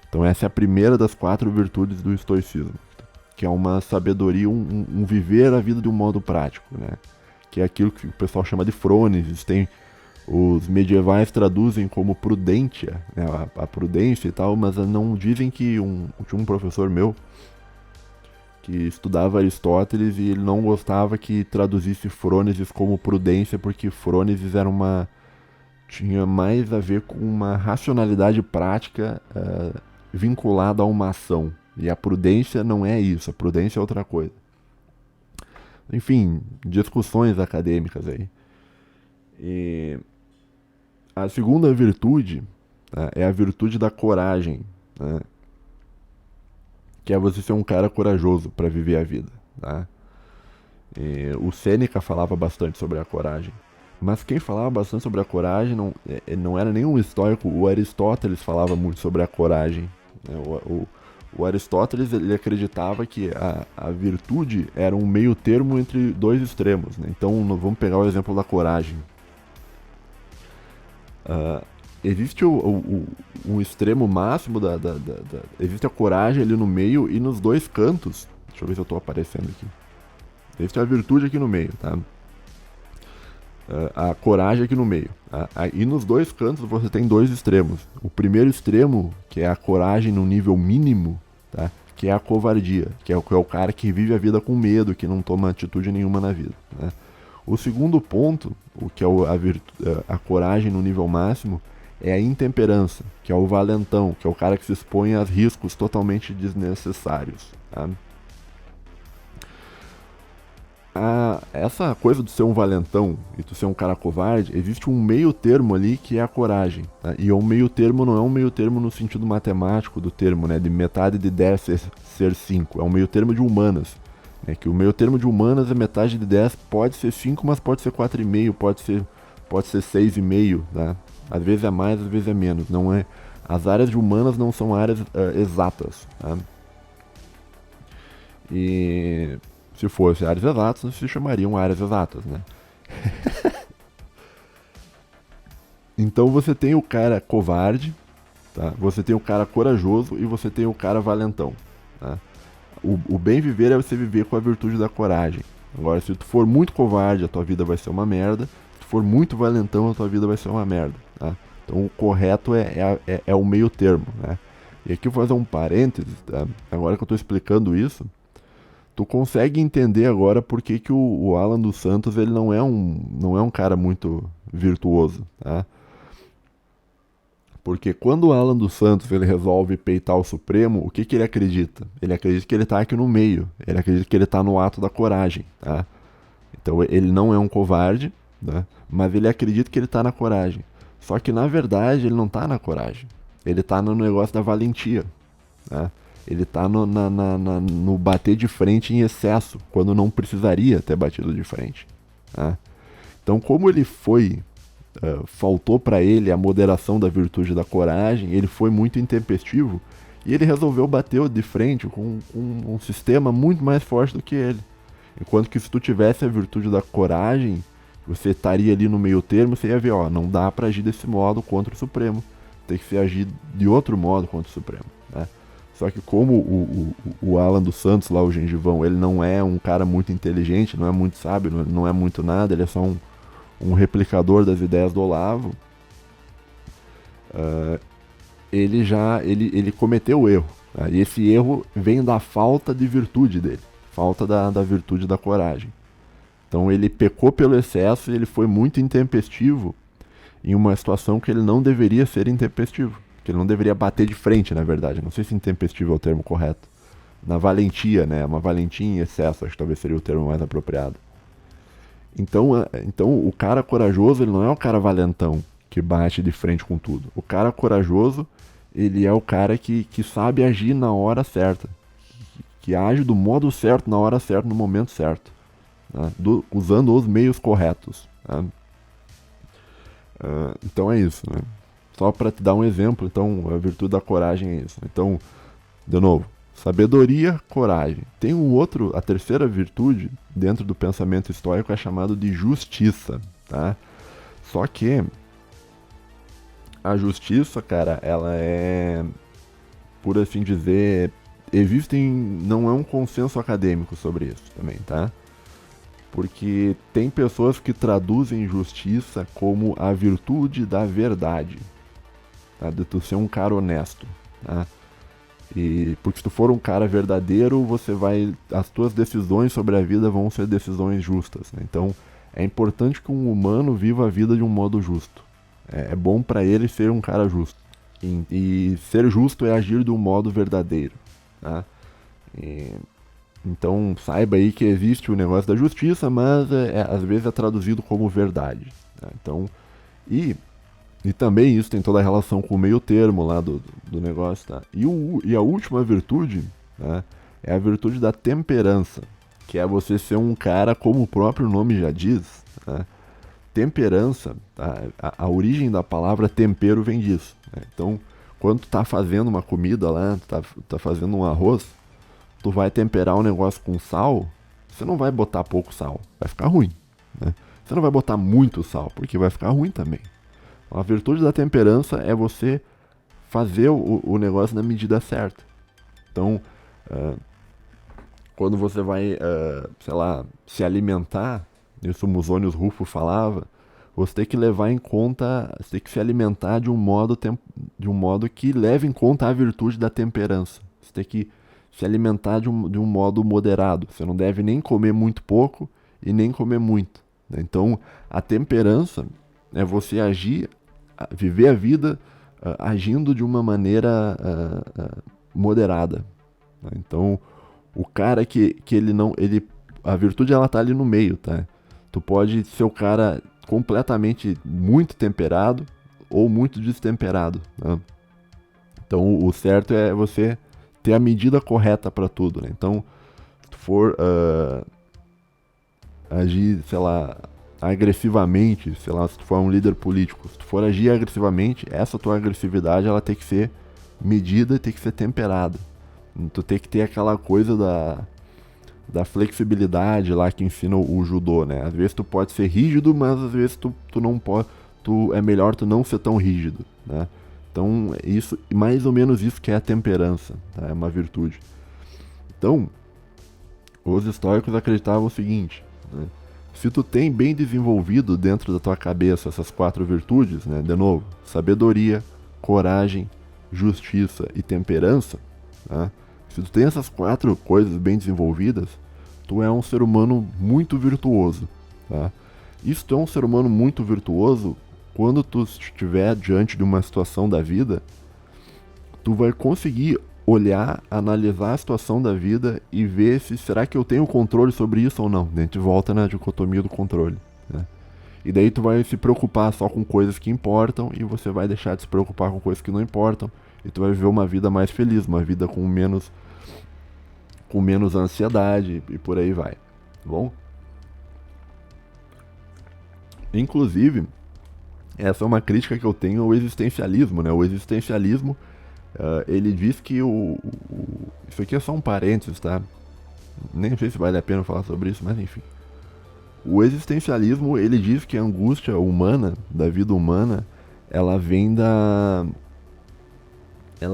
Então essa é a primeira das 4 virtudes do estoicismo, que é uma sabedoria, um viver a vida de um modo prático, né? Que é aquilo que o pessoal chama de phronesis. Os medievais traduzem como prudentia, né? A prudência e tal, mas não dizem que tinha um professor meu que estudava Aristóteles e ele não gostava que traduzisse phronesis como prudência, porque phronesis tinha mais a ver com uma racionalidade prática vinculada a uma ação. E a prudência não é isso, a prudência é outra coisa. Enfim, discussões acadêmicas aí. E a segunda virtude, né, é a virtude da coragem, né, que é você ser um cara corajoso para viver a vida. Tá? O Sêneca falava bastante sobre a coragem. Mas quem falava bastante sobre a coragem não era nenhum estoico. O Aristóteles falava muito sobre a coragem. O Aristóteles ele acreditava que a virtude era um meio termo entre dois extremos, né? Então vamos pegar o exemplo da coragem. Existe um extremo máximo existe a coragem ali no meio e nos dois cantos. Deixa eu ver se eu estou aparecendo aqui. Existe a virtude aqui no meio, tá? A coragem aqui no meio. E nos dois cantos você tem dois extremos. O primeiro extremo, que é a coragem no nível mínimo, tá? Que é a covardia, que é o cara que vive a vida com medo, que não toma atitude nenhuma na vida, né? O segundo ponto, o que é a coragem no nível máximo, é a intemperança, que é o valentão, que é o cara que se expõe a riscos totalmente desnecessários, tá? Essa coisa de ser um valentão e tu ser um cara covarde, existe um meio termo ali que é a coragem, tá? E o meio termo não é um meio termo no sentido matemático do termo, né? De metade de 10 ser 5. É um meio termo de humanas, né? Que o meio termo de humanas é metade de 10, pode ser 5, mas pode ser 4,5, pode ser 6,5, tá? Às vezes é mais, às vezes é menos. Não é, as áreas de humanas não são áreas exatas, tá? E se fosse áreas exatas, se chamariam áreas exatas, né? Então você tem o cara covarde, tá? Você tem o cara corajoso e você tem o cara valentão, tá? O bem viver é você viver com a virtude da coragem. Agora, se tu for muito covarde, a tua vida vai ser uma merda. Se tu for muito valentão, a tua vida vai ser uma merda, tá? Então o correto é o meio termo, né? E aqui eu vou fazer um parênteses, tá? Agora que eu estou explicando isso, tu consegue entender agora por que o Alan dos Santos ele não é um cara muito virtuoso, tá? Porque quando o Alan dos Santos ele resolve peitar o Supremo, o que ele acredita? Ele acredita que ele tá aqui no meio, ele acredita que ele tá no ato da coragem, tá? Então ele não é um covarde, né? Mas ele acredita que ele tá na coragem. Só que na verdade ele não tá na coragem, ele tá no negócio da valentia, tá? Ele tá no bater de frente em excesso, quando não precisaria ter batido de frente, tá? Então como ele faltou para ele a moderação da virtude da coragem, ele foi muito intempestivo e ele resolveu bater de frente com um sistema muito mais forte do que ele. Enquanto que se tu tivesse a virtude da coragem, você estaria ali no meio termo, você ia ver, ó, não dá para agir desse modo contra o Supremo, tem que se agir de outro modo contra o Supremo, né? Só que como o Alan dos Santos, lá o gengivão, ele não é um cara muito inteligente, não é muito sábio, não é muito nada, ele é só um replicador das ideias do Olavo, ele cometeu o erro, tá? E esse erro vem da falta de virtude dele, falta da virtude da coragem. Então ele pecou pelo excesso e ele foi muito intempestivo em uma situação que ele não deveria ser intempestivo, que ele não deveria bater de frente, na verdade. Não sei se intempestivo é o termo correto. Na valentia, né? Uma valentia em excesso, acho que talvez seria o termo mais apropriado. Então o cara corajoso, ele não é o cara valentão que bate de frente com tudo. O cara corajoso, ele é o cara que sabe agir na hora certa, que age do modo certo, na hora certa, no momento certo, tá? Usando os meios corretos, tá? Então é isso, né? Só para te dar um exemplo, então a virtude da coragem é isso. Então, de novo, sabedoria, coragem. Tem a terceira virtude dentro do pensamento estoico é chamado de justiça, tá? Só que a justiça, cara, ela é, por assim dizer, não é um consenso acadêmico sobre isso também, tá? Porque tem pessoas que traduzem justiça como a virtude da verdade, tá? De tu ser um cara honesto, tá? E porque se tu for um cara verdadeiro, as tuas decisões sobre a vida vão ser decisões justas, né? Então é importante que um humano viva a vida de um modo justo. É bom para ele ser um cara justo. E ser justo é agir de um modo verdadeiro, tá? Então saiba aí que existe o negócio da justiça, mas às vezes é traduzido como verdade, tá? Então, e também isso tem toda a relação com o meio termo lá do negócio, tá? E a última virtude, tá? É a virtude da temperança, que é você ser um cara, como o próprio nome já diz, tá? Temperança, tá? A origem da palavra tempero vem disso, né? Então, Quando tu tá fazendo uma comida lá, tu tá fazendo um arroz, tu vai temperar o negócio com sal, você não vai botar pouco sal, vai ficar ruim, né? Você não vai botar muito sal, porque vai ficar ruim também. A virtude da temperança é você fazer o negócio na medida certa. Então, quando você vai, sei lá, se alimentar, isso o Musonius Rufo falava, você tem que levar em conta, você tem que se alimentar de um modo que leve em conta a virtude da temperança. Você tem que se alimentar de um modo moderado. Você não deve nem comer muito pouco e nem comer muito, né? Então, a temperança é você agir, viver a vida agindo de uma maneira moderada, né? Então, o cara que ele não, a virtude ela tá ali no meio, tá? Tu pode ser o cara completamente muito temperado ou muito destemperado, né? Então, o certo é você ter a medida correta para tudo, né? Então, se tu for agir, sei lá, agressivamente, sei lá, se tu for um líder político, se tu for agir agressivamente, essa tua agressividade ela tem que ser medida e tem que ser temperada. Tu tem que ter aquela coisa da flexibilidade lá que ensina o judô, né? Às vezes tu pode ser rígido, mas às vezes tu não pode, é melhor tu não ser tão rígido, né? Então, isso, mais ou menos isso que é a temperança, tá? É uma virtude. Então, os estoicos acreditavam o seguinte, né? Se tu tem bem desenvolvido dentro da tua cabeça essas 4 virtudes, né? De novo, sabedoria, coragem, justiça e temperança, tá? Se tu tem essas 4 coisas bem desenvolvidas, tu é um ser humano muito virtuoso, tá? E se tu é um ser humano muito virtuoso, quando tu estiver diante de uma situação da vida, tu vai conseguir olhar, analisar a situação da vida e ver se será que eu tenho controle sobre isso ou não. A gente volta na dicotomia do controle, né? E daí tu vai se preocupar só com coisas que importam e você vai deixar de se preocupar com coisas que não importam. E tu vai viver uma vida mais feliz, uma vida com menos ansiedade e por aí vai, tá bom? Inclusive, essa é uma crítica que eu tenho ao existencialismo, né? O existencialismo, ele diz que isso aqui é só um parênteses, tá? Nem sei se vale a pena falar sobre isso, mas enfim. O existencialismo, ele diz que a angústia humana, da vida humana, ela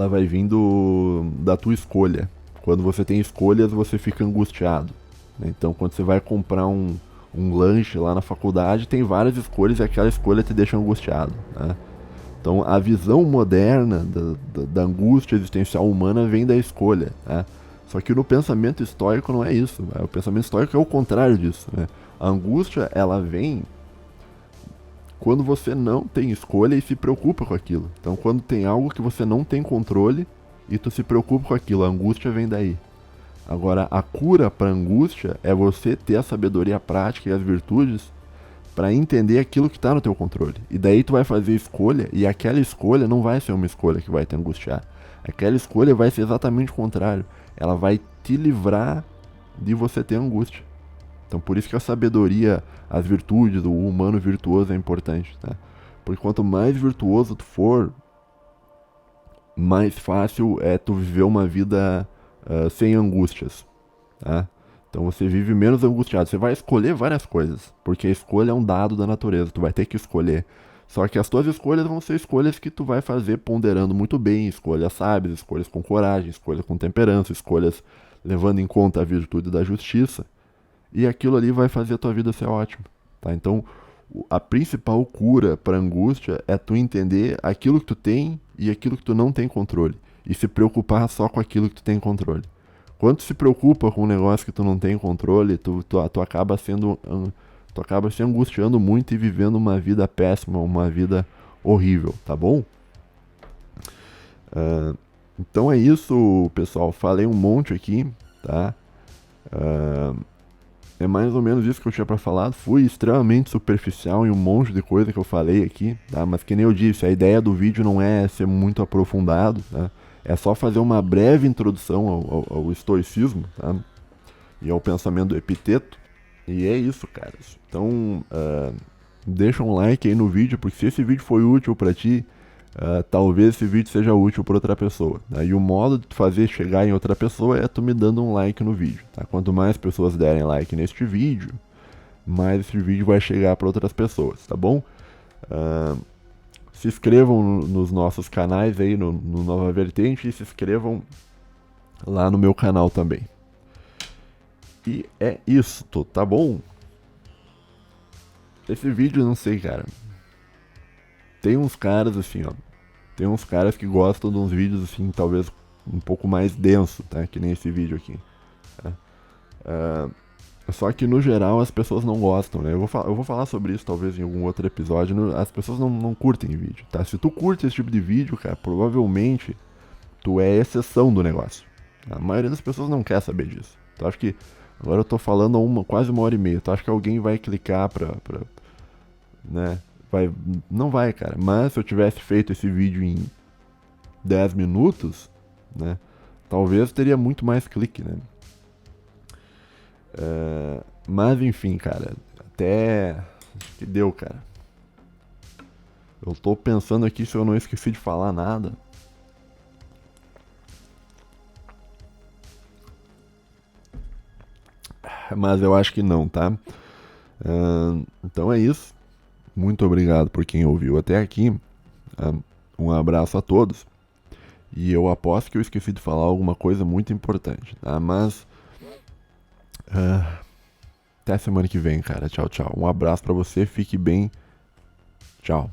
vai vindo da tua escolha. Quando você tem escolhas, você fica angustiado, né? Então, quando você vai comprar um lanche lá na faculdade, tem várias escolhas e aquela escolha te deixa angustiado, né? Então, a visão moderna da angústia existencial humana vem da escolha, né? Só que no pensamento estoico não é isso, né? O pensamento estoico é o contrário disso, né? A angústia, ela vem quando você não tem escolha e se preocupa com aquilo. Então, quando tem algo que você não tem controle e tu se preocupa com aquilo, a angústia vem daí. Agora, a cura para a angústia é você ter a sabedoria prática e as virtudes para entender aquilo que está no teu controle. E daí tu vai fazer escolha e aquela escolha não vai ser uma escolha que vai te angustiar. Aquela escolha vai ser exatamente o contrário. Ela vai te livrar de você ter angústia. Então, por isso que a sabedoria, as virtudes, o humano virtuoso é importante, tá? Porque quanto mais virtuoso tu for, mais fácil é tu viver uma vida sem angústias, tá? Então você vive menos angustiado. Você vai escolher várias coisas, porque a escolha é um dado da natureza, tu vai ter que escolher. Só que as tuas escolhas vão ser escolhas que tu vai fazer ponderando muito bem, escolhas sábias, escolhas com coragem, escolhas com temperança, escolhas levando em conta a virtude da justiça. E aquilo ali vai fazer a tua vida ser ótima, tá? Então, a principal cura para angústia é tu entender aquilo que tu tem e aquilo que tu não tem controle. E se preocupar só com aquilo que tu tem controle. Quando tu se preocupa com um negócio que tu não tem controle, tu acaba se angustiando muito e vivendo uma vida péssima, uma vida horrível, tá bom? Então é isso, pessoal. Falei um monte aqui, tá? É mais ou menos isso que eu tinha pra falar. Fui extremamente superficial em um monte de coisa que eu falei aqui, tá? Mas que nem eu disse, a ideia do vídeo não é ser muito aprofundado, tá? É só fazer uma breve introdução ao estoicismo, tá? E ao pensamento do Epiteto. E é isso, caras. Então, deixa um like aí no vídeo, porque se esse vídeo foi útil pra ti, talvez esse vídeo seja útil para outra pessoa. Né? E o modo de fazer chegar em outra pessoa é tu me dando um like no vídeo. Tá? Quanto mais pessoas derem like neste vídeo, mais esse vídeo vai chegar para outras pessoas, tá bom? Se inscrevam nos nossos canais aí, no Nova Vertente, e se inscrevam lá no meu canal também. E é isso, tá bom? Esse vídeo, não sei, cara. Tem uns caras assim, ó. Tem uns caras que gostam de uns vídeos assim, talvez um pouco mais denso, tá? Que nem esse vídeo aqui. Tá? Só que no geral as pessoas não gostam, né? Eu vou falar sobre isso talvez em algum outro episódio. As pessoas não curtem vídeo, tá? Se tu curte esse tipo de vídeo, cara, provavelmente tu é exceção do negócio. A maioria das pessoas não quer saber disso. Então acho que agora eu tô falando quase 1h30. Tu acha que alguém vai clicar né? Não vai, cara. Mas se eu tivesse feito esse vídeo em 10 minutos, né? Talvez teria muito mais clique, né? Mas enfim, cara. Acho que deu, cara. Eu tô pensando aqui se eu não esqueci de falar nada. Mas eu acho que não, tá? Então é isso. Muito obrigado por quem ouviu até aqui. Um abraço a todos. E eu aposto que eu esqueci de falar alguma coisa muito importante, tá? Mas até semana que vem, cara. Tchau, tchau. Um abraço pra você, fique bem. Tchau.